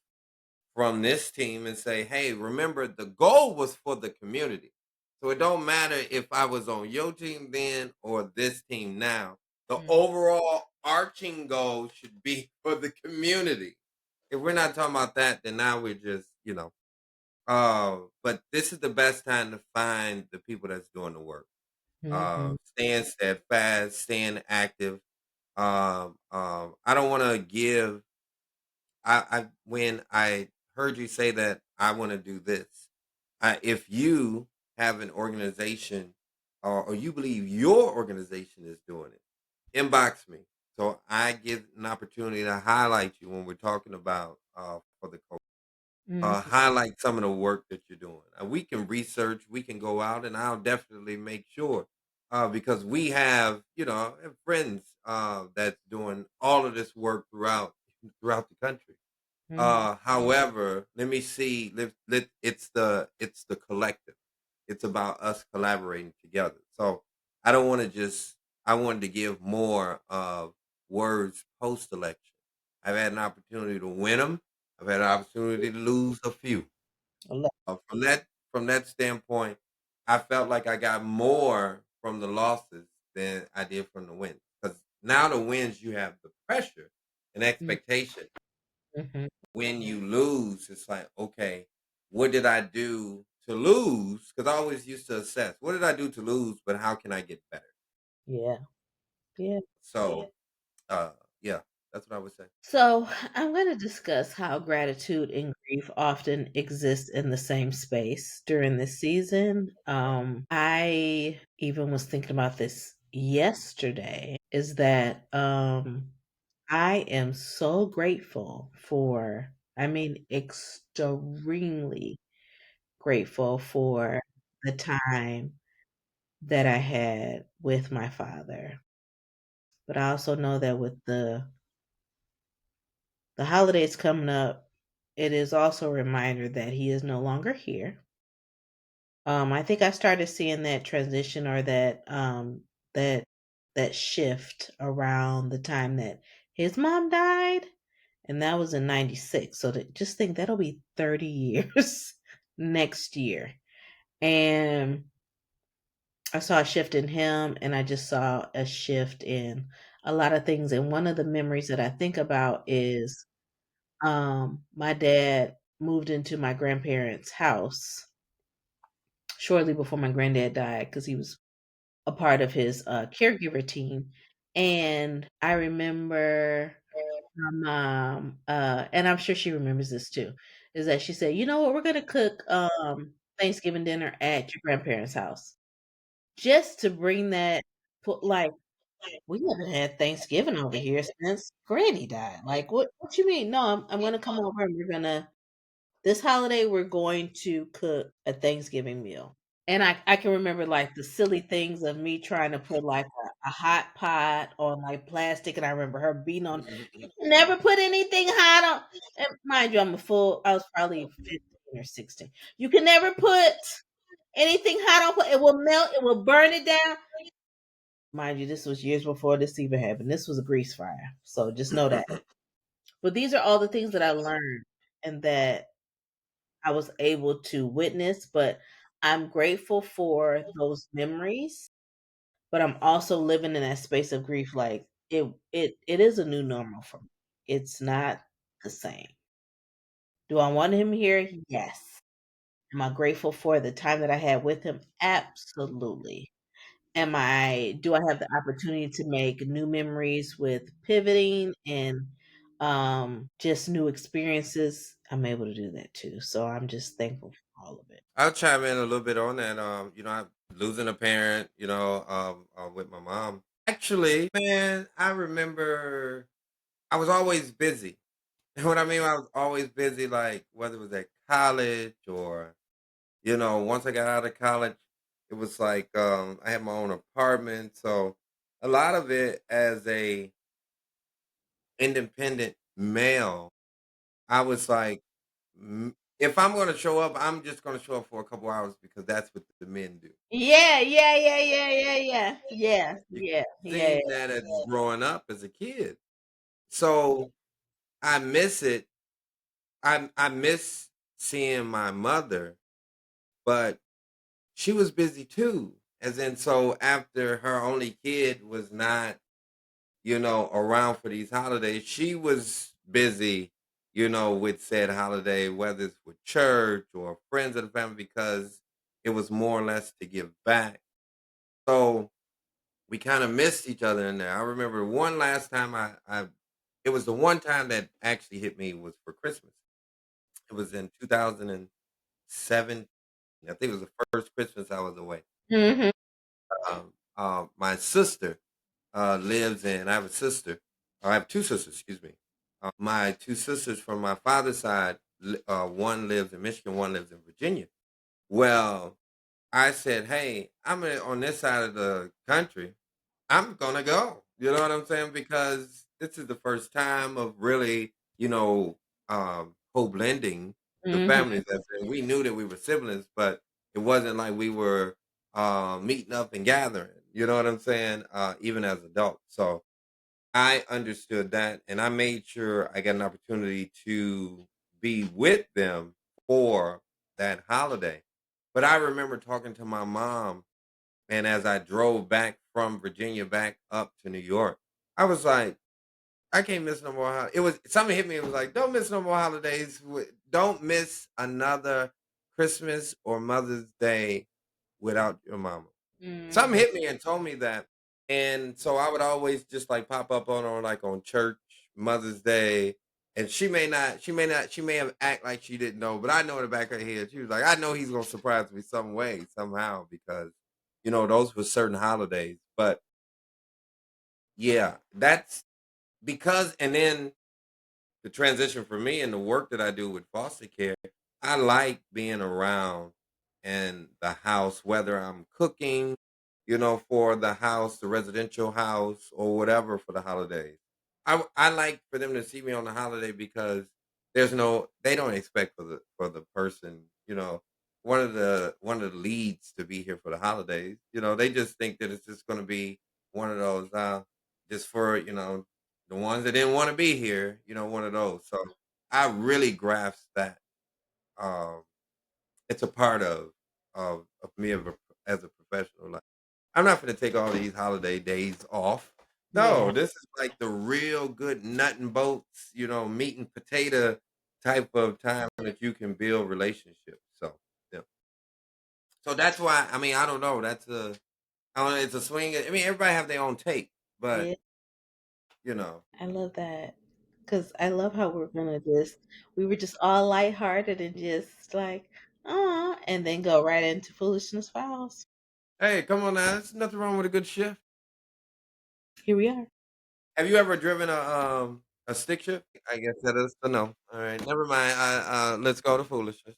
from this team and say, "Hey, remember the goal was for the community. So it don't matter if I was on your team then or this team now. The mm, overall arching goal should be for the community. If we're not talking about that, then now we're just, but this is the best time to find the people that's doing the work. mhm, Staying steadfast, staying active. I don't want to give I when I heard you say that I want to do this. If you have an organization or you believe your organization is doing it, inbox me so I get an opportunity to highlight you when we're talking about for the coach. mhm, Highlight some of the work that you're doing. We can research, we can go out, and I'll definitely make sure because we have have friends that's doing all of this work throughout the country. mhm. However, let me see. It's the collective. It's about us collaborating together. So I don't want to just. I wanted to give more of words post election. I've had an opportunity to win them. I've had an opportunity to lose a few. Ele- From that standpoint, I felt like I got more from the losses than I did from the wins. Because now the wins, you have the pressure and mm, expectation. mhm. When you lose, it's like, okay, what did I do to lose? Because I always used to assess what did I do to lose, but how can I get better? Yeah, yeah. So, uh, yeah, that's what I would say. So I'm going to discuss how gratitude and grief often exist in the same space during this season. I even was thinking about this yesterday. Is that I am so grateful for. I mean, extremely grateful for the time that I had with my father. But I also know that with the holidays coming up, it is also a reminder that he is no longer here. I think I started seeing that transition or that that shift around the time that his mom died, and that was in '96. So just think that'll be 30 years next year. And I saw a shift in him, and I just saw a shift in a lot of things. And one of the memories that I think about is my dad moved into my grandparents' house shortly before my granddad died because he was a part of his caregiver team. And I remember my mom, and I'm sure she remembers this too, is that she said, "You know what? We're gonna cook Thanksgiving dinner at your grandparents' house." Just to bring that, put like we haven't had Thanksgiving over here since Granny died. Like, what you mean? No, I'm gonna come over and we're gonna this holiday we're going to cook a Thanksgiving meal. And I can remember like the silly things of me trying to put like a hot pot on like plastic, and I remember her beating on. You can never put anything hot on. And mind you, I was probably 15 or 16. You can never put anything hot on. It will melt. It will burn it down. Mind you, this was years before this even happened. This was a grease fire, so just know that. But these are all the things that I learned and that I was able to witness. But I'm grateful for those memories. But I'm also living in that space of grief. Like it is a new normal for me. It's not the same. Do I want him here? Yes. Am I grateful for the time that I had with him? Absolutely. Do I have the opportunity to make new memories with pivoting and just new experiences? I'm able to do that too. So I'm just thankful for all of it. I'll chime in a little bit on that. I'm losing a parent, with my mom. Actually, man, I remember I was always busy. And what I mean, I was always busy, like whether it was at college or, once I got out of college, it was like I had my own apartment. So a lot of it as a independent male, I was like, if I'm going to show up, I'm just going to show up for a couple hours because that's what the men do. Yeah, yeah, yeah, yeah, yeah, yeah. Yeah, You yeah, yeah. seen that as growing up as a kid. So I miss it. I miss seeing my mother, but she was busy too. As in, so after her only kid was not, around for these holidays, she was busy, with said holiday, whether it's with church or friends of the family, because it was more or less to give back. So we kind of missed each other in there. I remember one last time it was the one time that actually hit me was for Christmas. It was in 2007. I think it was the first Christmas I was away. Mhm. My sister lives in. I have a sister. I have two sisters. Excuse me. My two sisters from my father's side. One lives in Michigan. One lives in Virginia. Well, I said, "Hey, on this side of the country. I'm gonna go." You know what I'm saying? Because this is the first time of really, co-blending the Mhm. families. And we knew that we were siblings, but it wasn't like we were meeting up and gathering. You know what I'm saying? Even as adults. So I understood that, and I made sure I got an opportunity to be with them for that holiday. But I remember talking to my mom, and as I drove back from Virginia back up to New York, I was like, I can't miss no more. It was something hit me. It was like, don't miss no more holidays. Don't miss another Christmas or Mother's Day without your mama. Something Mhm. hit me and told me that, and so I would always just like pop up on her like on church Mother's Day, and she may have act like she didn't know, but I know in the back of her head she was like, I know he's gonna surprise me some way somehow because those were certain holidays. But yeah, that's because, and then the transition for me and the work that I do with foster care, I like being around in the house, whether I'm cooking, for the house, the residential house, or whatever for the holidays. I like for them to see me on the holiday because they don't expect for the person, one of the leads to be here for the holidays. They just think that it's just going to be one of those just for the ones that didn't want to be here, one of those. So I really grasp that. Um, it's a part of me as a professional. Like, I'm not going to take all these holiday days off. Yeah. No, this is like the real good nut and bolts, meat and potato type of time that you can build relationships. So yeah. So that's why I mean I don't know. I don't know, it's a swing. I mean everybody have their own take, but Yeah. you know. I love that. Cause I love how we were just all lighthearted and just like, and then go right into foolishness files. Hey, come on now. There's nothing wrong with a good shift. Here we are. Have you ever driven a stick shift? I guess that is a no. All right, never mind. Let's go to foolishness.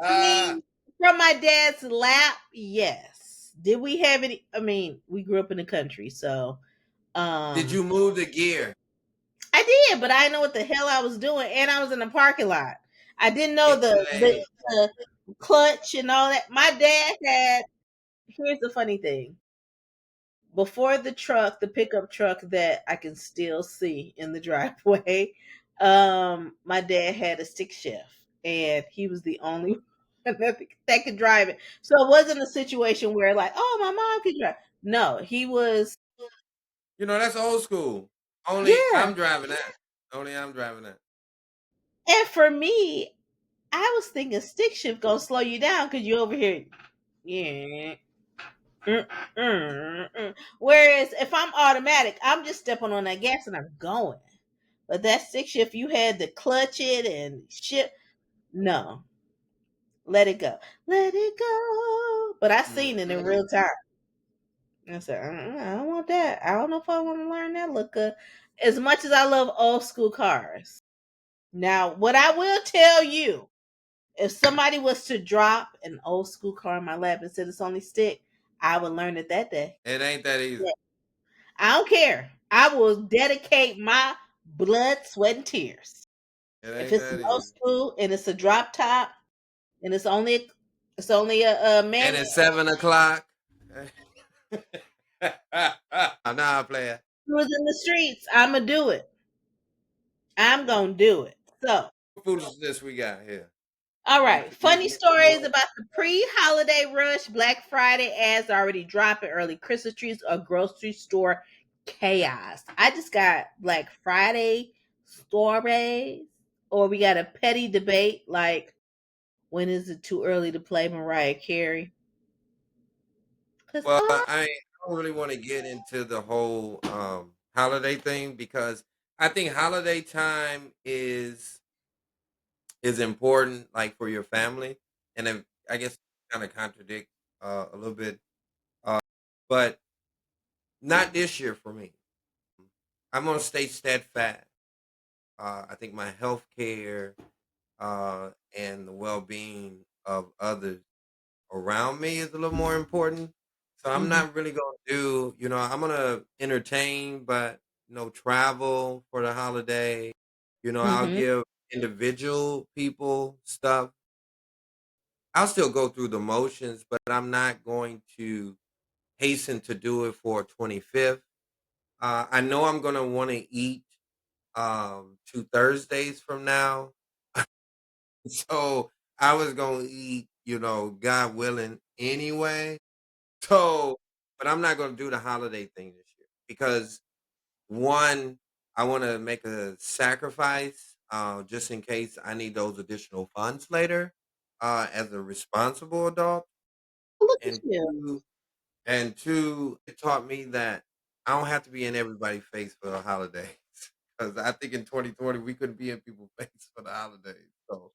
I mean, from my dad's lap, yes. Did we have any? I mean, we grew up in the country, so Did um you move the gear? I did, but I didn't know what the hell I was doing, and I was in the parking lot. I didn't know In the lane. clutch and all that. My dad had. Here's the funny thing: before the truck, the pickup truck that I can still see in the driveway, my dad had a stick shift, and he was the only one that could drive it. So it wasn't a situation where like, oh, my mom could drive. No, he was. You know that's old school. Only Yeah, I'm driving that. Only I'm driving that. and for me, I was thinking stick shift gonna slow you down because you over here. Yeah. Whereas if I'm automatic, I'm just stepping on that gas and I'm going. But that stick shift, you had to clutch it and shit. No, let it go, let it go. But I seen it in Mm-mm. real time. I said, I don't want that. I don't know if I want to learn that look good. As much as I love old school cars. Now, what I will tell you, if somebody was to drop an old school car in my lap and said it's only stick, I would learn it that day. It ain't that easy. Yeah. I don't care. I will dedicate my blood, sweat, and tears. It If ain't it's an that old easy. school and it's a drop top and it's only a And manual, it's 7 o'clock. Nah, player. who's in the streets, I'ma do it. I'm gonna do it. So, What foolishness we got here? all We right. we Funny we stories more. about the pre-holiday rush, Black Friday ads already dropping, early Christmas trees, or grocery store chaos. I just got Black Friday stories, or we got a petty debate like when is it too early to play Mariah Carey? Cause Well, I don't really want to get into the whole holiday thing because I think holiday time is important, like for your family, and then I guess kind of contradict a little bit, but not this year for me. I'm gonna stay steadfast. I think my health care and the well being of others around me is a little more important. So I'm hmm not really gonna do, I'm gonna entertain, but no travel for the holiday. I'll hmm give individual people stuff. I'll still go through the motions, but I'm not going to hasten to do it for 25th. I know I'm gonna want to eat 2 Thursdays from now. So I was gonna eat, God willing anyway. So, but I'm not gonna do the holiday thing this year because one, I want to make a sacrifice just in case I need those additional funds later as a responsible adult, Look at and you. two, it taught me that I don't have to be in everybody's face for the holidays. Because I think in 2020 we couldn't be in people's face for the holidays. So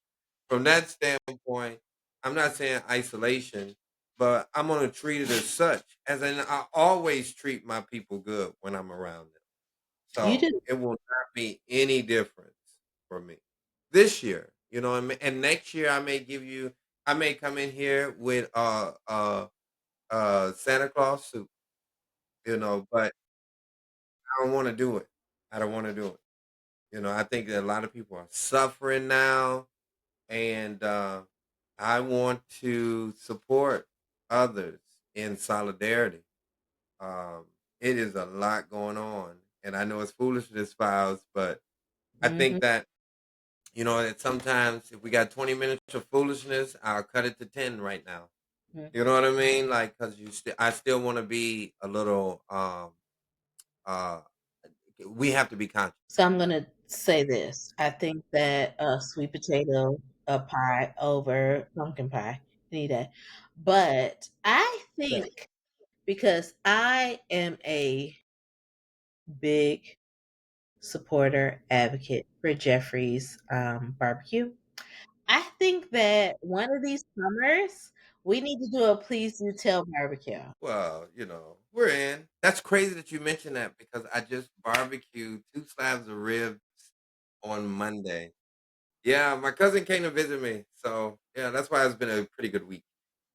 from that standpoint, I'm not saying isolation, but I'm gonna treat it as such. As in, I always treat my people good when I'm around them. You So did. it will not be any difference for me this year. And next year I may come in here with Santa Claus suit. But I don't want to do it. I don't want to do it. I think that a lot of people are suffering now, and I want to support others in solidarity. Um, it is a lot going on, and I know it's foolishness files, but I think hmm that that sometimes if we got 20 minutes of foolishness, I'll cut it to 10 right now. You know what I mean? Like, cause I still want to be a little. Uh, we have to be conscious. So I'm gonna say this. I think that sweet potato pie over pumpkin pie any day. But I think because I am a big supporter advocate for Jeffrey's barbecue, I think that one of these summers we need to do a please do tell barbecue. Well, we're in. That's crazy that you mentioned that because I just barbecued 2 slabs of ribs on Monday. Yeah, my cousin came to visit me, so, yeah, that's why it's been a pretty good week.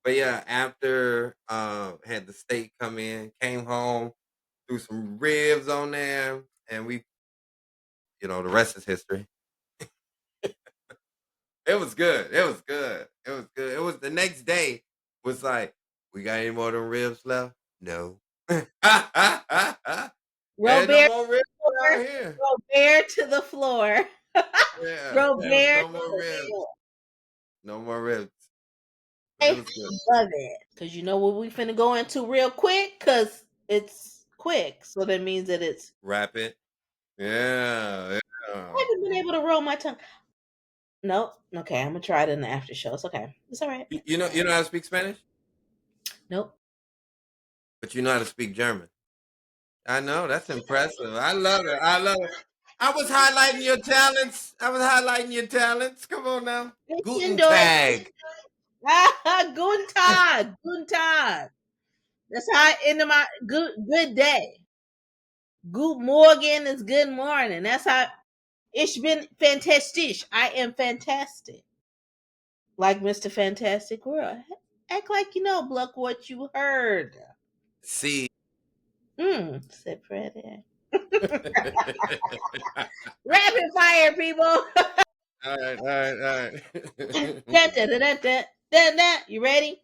But, yeah, after, had the steak come in, came home, threw some ribs on there, and the rest is history. It was good, it was good, it was good. It was the next day was like, "We got any more of them ribs left?" "No." "There's no Robert more ribs floor, around here." Robert to the floor. Yeah, there was Robert no to more the ribs. floor. No more ribs, but it I was good. love it. Cause you know what we finna go into real quick? Cause it's quick. So that means that it's Wrap it. Yeah, I yeah. haven't been able to roll my tongue. Nope. Okay, I'm gonna try it in the after show. It's okay. It's all right. You know how to speak Spanish? Nope. But you know how to speak German. I know, that's impressive. I love it, I love it. I was highlighting your talents. I was highlighting your talents. Come on now. Bisschen Guten Deutsch. Tag. Guten Tag. Guten Tag. That's how I end my good day. Good morgen is good morning. That's how ich bin fantastisch. I am fantastic. Like Mr. Fantastic World. Act like you know, Bluck, what you heard. See. Said Freddie. Rapid fire, people. Alright, alright, Da, alright. da, da, da, da, da, da. You ready?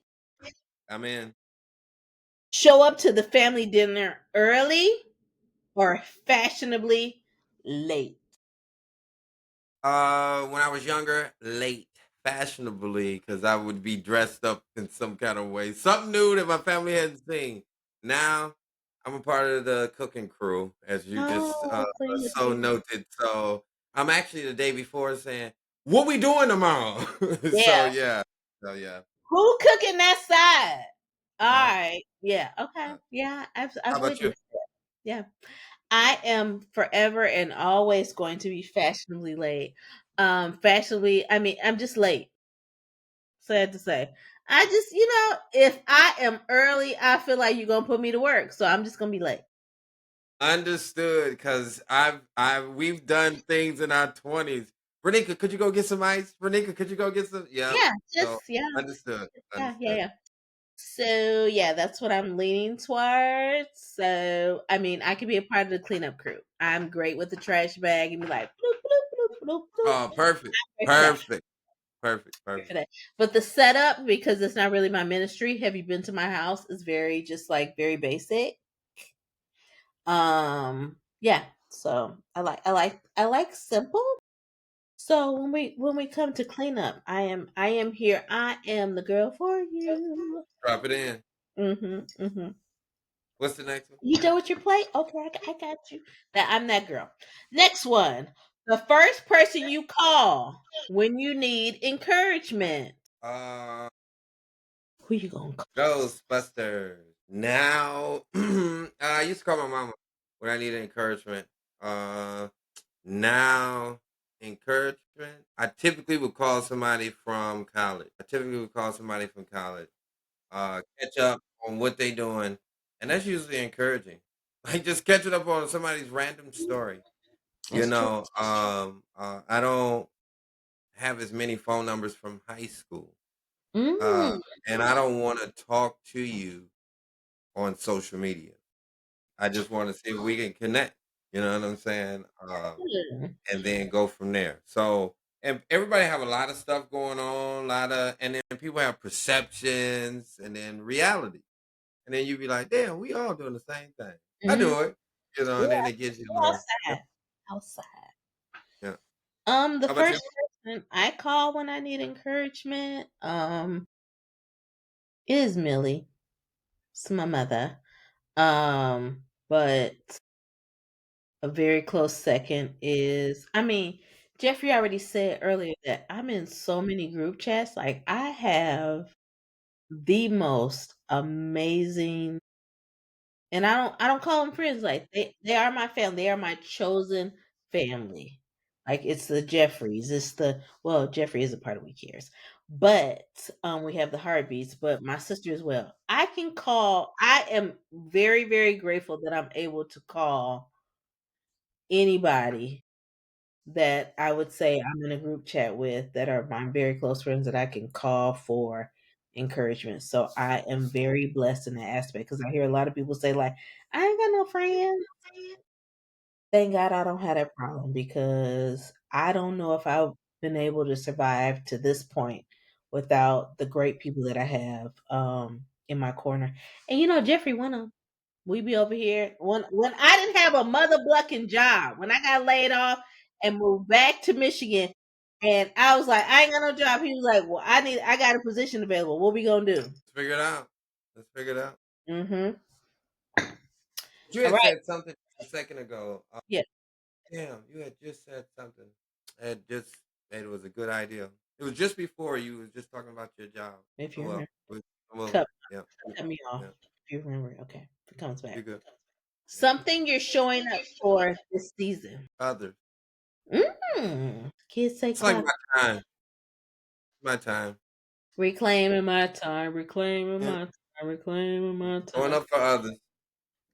I'm in. Show up to the family dinner early or fashionably late. When I was younger, late, fashionably, because I would be dressed up in some kind of way, something new that my family hadn't seen. Now, I'm a part of the cooking crew, as you just Oh, so you get to so be noted. So I'm actually the day before saying, "What we doing tomorrow?" So yeah. yeah, so yeah. Who cooking that side? All Right. right. Yeah. Okay. Right. Yeah. How I've about you? witnessed it. Yeah. I am forever and always going to be fashionably late. Fashionably. I mean, I'm just late. Sad to say. I just, if I am early, I feel like you're gonna put me to work, so I'm just gonna be late. Understood, because we've done things in our 20s. Renika, could you go get some ice? Renika, could you go get some? Yep. Yeah. So Just yeah. understood. Yeah. Yeah. Understood. Yeah. So yeah, that's what I'm leaning towards. So I mean, I could be a part of the cleanup crew. I'm great with the trash bag and be like, bloop, bloop, bloop, bloop, bloop. Oh, perfect. Great for that. Perfect. Perfect. Great for Perfect. that. But the setup, because it's not really my ministry. Have you been to my house? Is very just like very basic. Yeah. So I like simple. So when we come to cleanup, I am here. I am the girl for you. Drop it in. Mm-hmm. What's the next one? You done with your plate? Okay, I got you. That I'm that girl. Next one. The first person you call when you need encouragement. Uh Who you gonna call? Ghostbusters. Now I used to call my mama when I needed encouragement. Uh Now encouragement. I typically would call somebody from college. Catch up on what they doing, and that's usually encouraging. Like just catching up on somebody's random story. That's true. I don't have as many phone numbers from high school, uh, Mm. and I don't want to talk to you on social media. I just want to see if we can connect. You know what I'm saying? Mm. And then go from there. So, and everybody have a lot of stuff going on, and then people have perceptions and then reality. And then you be like, damn, we all doing the same thing. I Mm. do it, and Yeah, then it gives you a go little, yeah, outside. Outside. yeah. The How about you? first person I call when I need encouragement, is Millie. It's my mother. But a very close second is, I mean, Jeffrey already said earlier that I'm in so many group chats. Like I have the most amazing, and I don't call them friends. Like they are my family. They are my chosen family. Like it's the Jeffreys. It's the well, Jeffrey is a part of We Cares, but we have the heartbeats. But my sister as well. I can call. I am very very grateful that I'm able to call anybody that I would say I'm in a group chat with that are my very close friends that I can call for encouragement. So I am very blessed in that aspect because I hear a lot of people say like, "I ain't got no friends." Thank God I don't have that problem because I don't know if I've been able to survive to this point without the great people that I have in my corner. And Jeffrey, one of 'em. We be over here when I didn't have a mother blucking job, when I got laid off and moved back to Michigan, and I was like, I ain't got no job. He was like, well, I got a position available. What we gonna do? Let's figure it out. Let's figure it out. Mm-hmm. You All had right. said something a second ago. Yeah. Damn, you had just said something. That just it was a good idea. It was just before you was just talking about your job. If Oh you remember, well, well, cut yeah, cut me off. yeah, If you remember, okay. If it comes you're back. good. Yeah. Something you're showing up for this season. Others. Kids say It's like clock. my time. My time. Reclaiming my time. Reclaiming Yeah. my time. Reclaiming my Going time. up for others.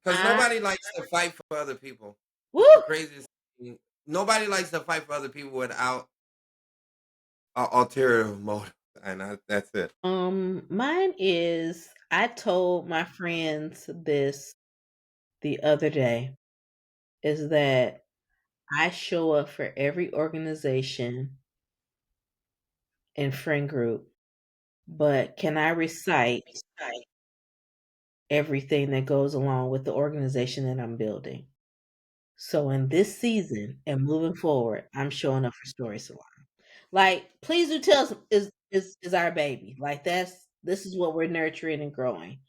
Because I nobody likes to fight for other people. woo. It's the craziest thing. Nobody likes to fight for other people without an ulterior motive. And that's it. Mine is I told my friends this the other day is that I show up for every organization and friend group, but can I recite everything that goes along with the organization that I'm building? So in this season and moving forward, I'm showing up for Story Salon. Like, please do tell us is our baby. Like this is what we're nurturing and growing.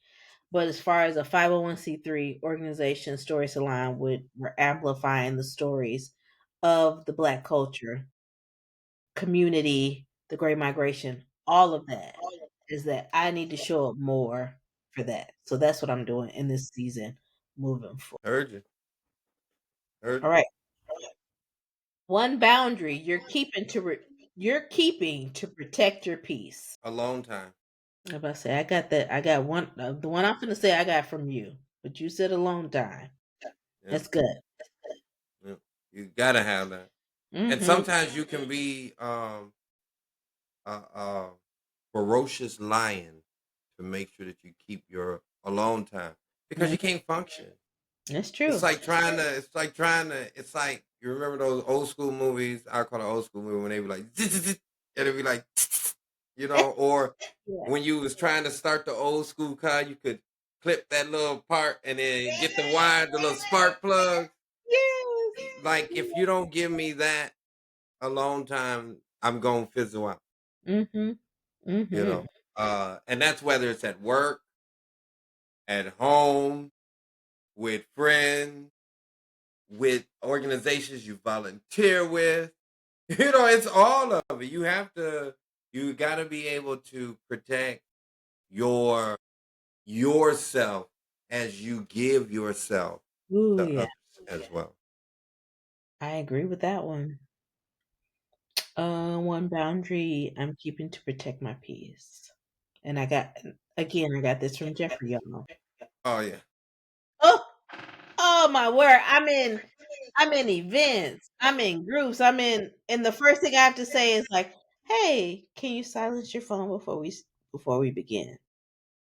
But as far as a 501c3 organization, Stories Align, we're amplifying the stories of the Black culture, community, the Great Migration, all of that is that I need to show up more for that. So that's what I'm doing in this season moving forward. Heard you. Heard All you. right. One boundary you're keeping to protect your peace. Alone time. I'm about to say I got that. I got one. The one I'm gonna say I got from you, but you said alone time. Yeah. That's good. Yeah. You gotta have that. And Mm-hmm. sometimes you can be a ferocious lion to make sure that you keep your alone time because Mm, you can't function. that's It's true. like trying to. It's like trying to. It's like you remember those old school movies. I call it old school movie when they be like, and it'd be like, or Yeah. when you was trying to start the old school car, you could clip that little part and then get the wire, the little spark plug. Yes. Like if you don't give me that alone time, I'm gonna fizzle out. Mhm. You Mhm. know, and that's whether it's at work, at home, with friends, with organizations you volunteer with. It's all of it. You got to be able to protect your yourself as you give yourself Ooh, to yeah. others as well. I agree with that one. One boundary I'm keeping to protect my peace. And I got this from Jeffrey, y'all. Oh yeah. Oh, oh my word. I'm in events. I'm in groups. And the first thing I have to say is like, "Hey, can you silence your phone before we begin?"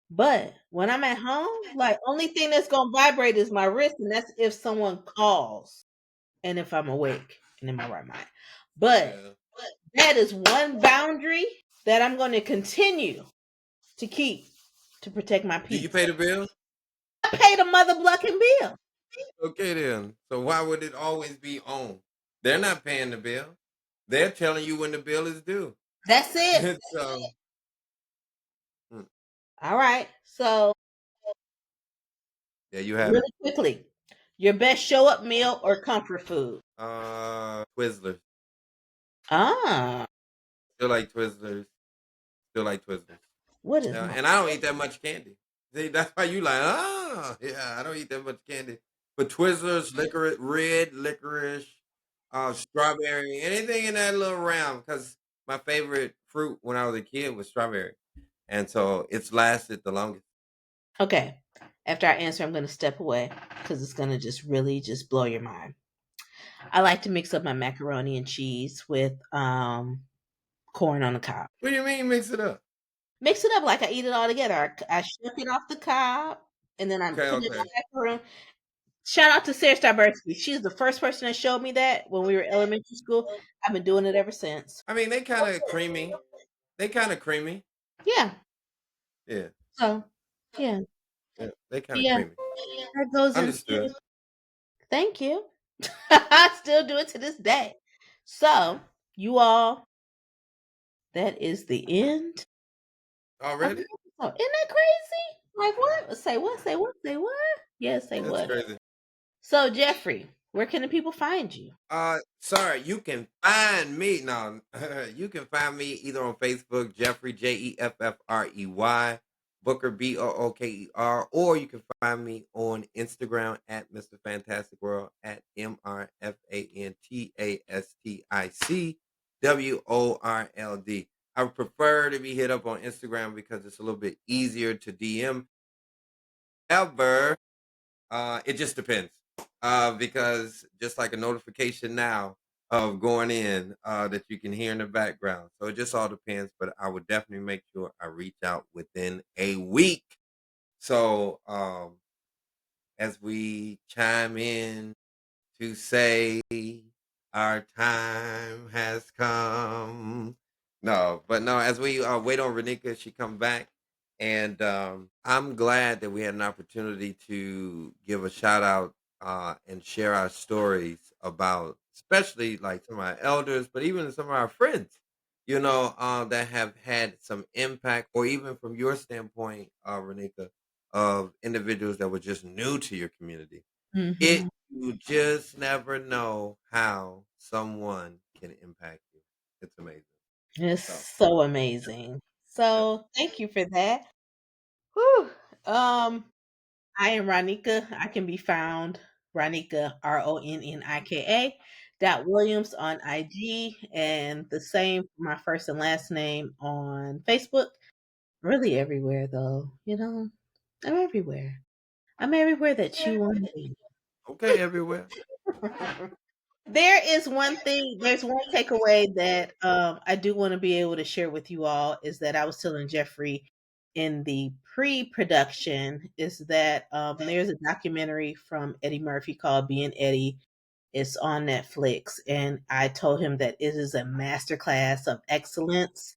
But when I'm at home, like only thing that's gonna vibrate is my wrist, and that's if someone calls and if I'm awake and in my right mind. But Yeah. that is one boundary that I'm gonna continue to keep to protect my Do you peace. pay the bill? I paid a mother blucking bill. Okay then. So why would it always be on? They're not paying the bill. They're telling you when the bill is due. That's it. So mm, All right. So there you have it. really quickly, your best show up meal or comfort food? Twizzlers. Ah, Still like Twizzlers. Still like Twizzlers. what is Yeah, my and I don't eat that much candy. See, that's why you like, yeah, I don't eat that much candy. But Twizzlers, red licorice, strawberry, anything in that little realm. Because my favorite fruit when I was a kid was strawberry, and so it's lasted the longest. Okay. After I answer, I'm going to step away because it's going to just really just blow your mind. I like to mix up my macaroni and cheese with corn on the cob. What do you mean mix it up? Mix it up like I eat it all together. I shuck it off the cob and then I Okay, put it in okay. the macaroni. Shout out to Sarah Starbursky. She's the first person that showed me that when we were in elementary school. I've been doing it ever since. I mean, they kind of creamy. They kind of creamy. Yeah. Yeah, So, yeah. yeah. They kind of Yeah. creamy. That goes Understood. into thank you. I still do it to this day. So, you all, that is the end of the Already? episode. Isn't that crazy? Like what? Say what? Say what? Say what? Yeah, say That's what? crazy. So, Jeffrey, where can the people find you? Sir, you can find me now. You can find me either on Facebook, Jeffrey Jeffrey, Booker Booker, or you can find me on Instagram at Mr. Fantastic World at MrFantasticWorld. I would prefer to be hit up on Instagram because it's a little bit easier to DM. However, it just depends. Because just like a notification now of going in that you can hear in the background. So it just all depends, but I would definitely make sure I reach out within a week. So as we chime in to say our time has come. No, but no, as we wait on Renika, she come back. And I'm glad that we had an opportunity to give a shout out and share our stories about, especially like some of our elders, but even some of our friends, that have had some impact, or even from your standpoint, Renika, of individuals that were just new to your community. Mhm. You just never know how someone can impact you. It's amazing. It's So, so amazing. yeah. So, thank you for that. Whew. Um, I am Ronika. I can be found Ronika Ronnika dot Williams on IG and the same for my first and last name on Facebook. Really everywhere though, I'm everywhere. I'm everywhere that you want to be. Okay, everywhere. There's one takeaway that I do want to be able to share with you all is that I was telling Jeffrey in the pre-production is that there's a documentary from Eddie Murphy called Being Eddie. It's on Netflix, and I told him that it is a masterclass of excellence.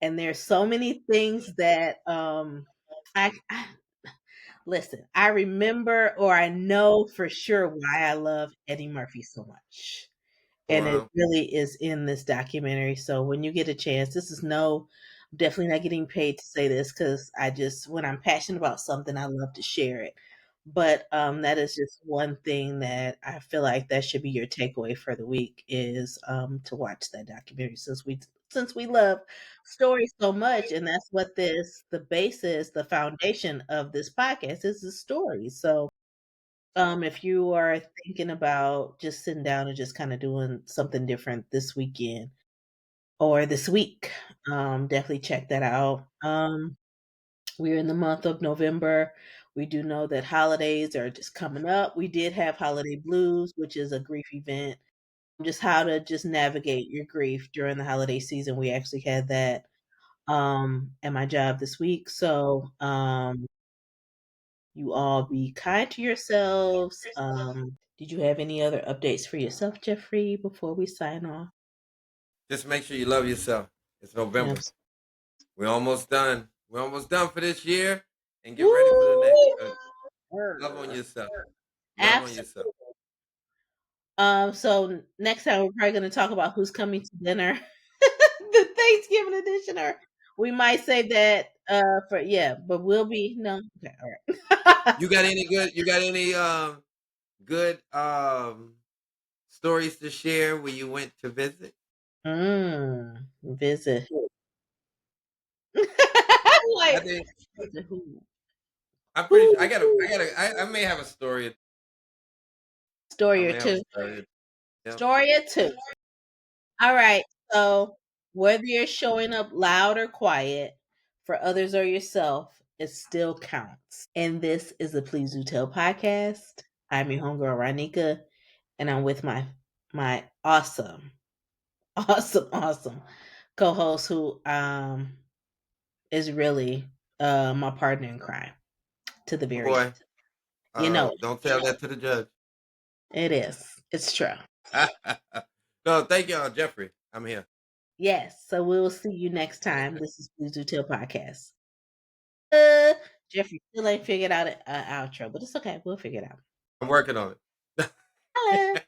And there's so many things that I listen. I remember or I know for sure why I love Eddie Murphy so much, and it Wow. really is in this documentary. So when you get a chance, this is no definitely not getting paid to say this because I just when I'm passionate about something, I love to share it. But that is just one thing that I feel like that should be your takeaway for the week is to watch that documentary since we love stories so much, and that's what the basis, the foundation of this podcast is the story. So if you are thinking about just sitting down and just kind of doing something different this weekend or this week, definitely check that out. We're in the month of November. We do know that holidays are just coming up. We did have holiday blues, which is a grief event. Just how to just navigate your grief during the holiday season. We actually had that at my job this week. So you all be kind to yourselves. Did you have any other updates for yourself, Jeffrey, before we sign off? Just make sure you love yourself. It's November. Abs- We're almost done. We're almost done for this year and get ready for the next. Woo! Love on yourself. Love on yourself. Absolutely. So next time we're probably going to talk about who's coming to dinner, the Thanksgiving edition, or we might say that for yeah, but we'll be no. Okay, all right. You got any good stories to share where you went to visit? Visit who? I Like think visit who? I'm pretty sure Who? I may have a story. I Story or may have a two. story. Yep. Story or two. All right. So Whether you're showing up loud or quiet, for others or yourself, it still counts. And this is the Please Do Tell podcast. I'm your homegirl Ronika, and I'm with my awesome, awesome co-host who is really my partner in crime to the Oh very boy, end. You know don't tell that to the judge. it is. It's true. No, thank y'all, Jeffrey. I'm here. Yes. So we'll see you next time. This is Please Do Tell podcast. Jeffrey still ain't figured out an outro, but it's okay. We'll figure it out. I'm working on it. Holla.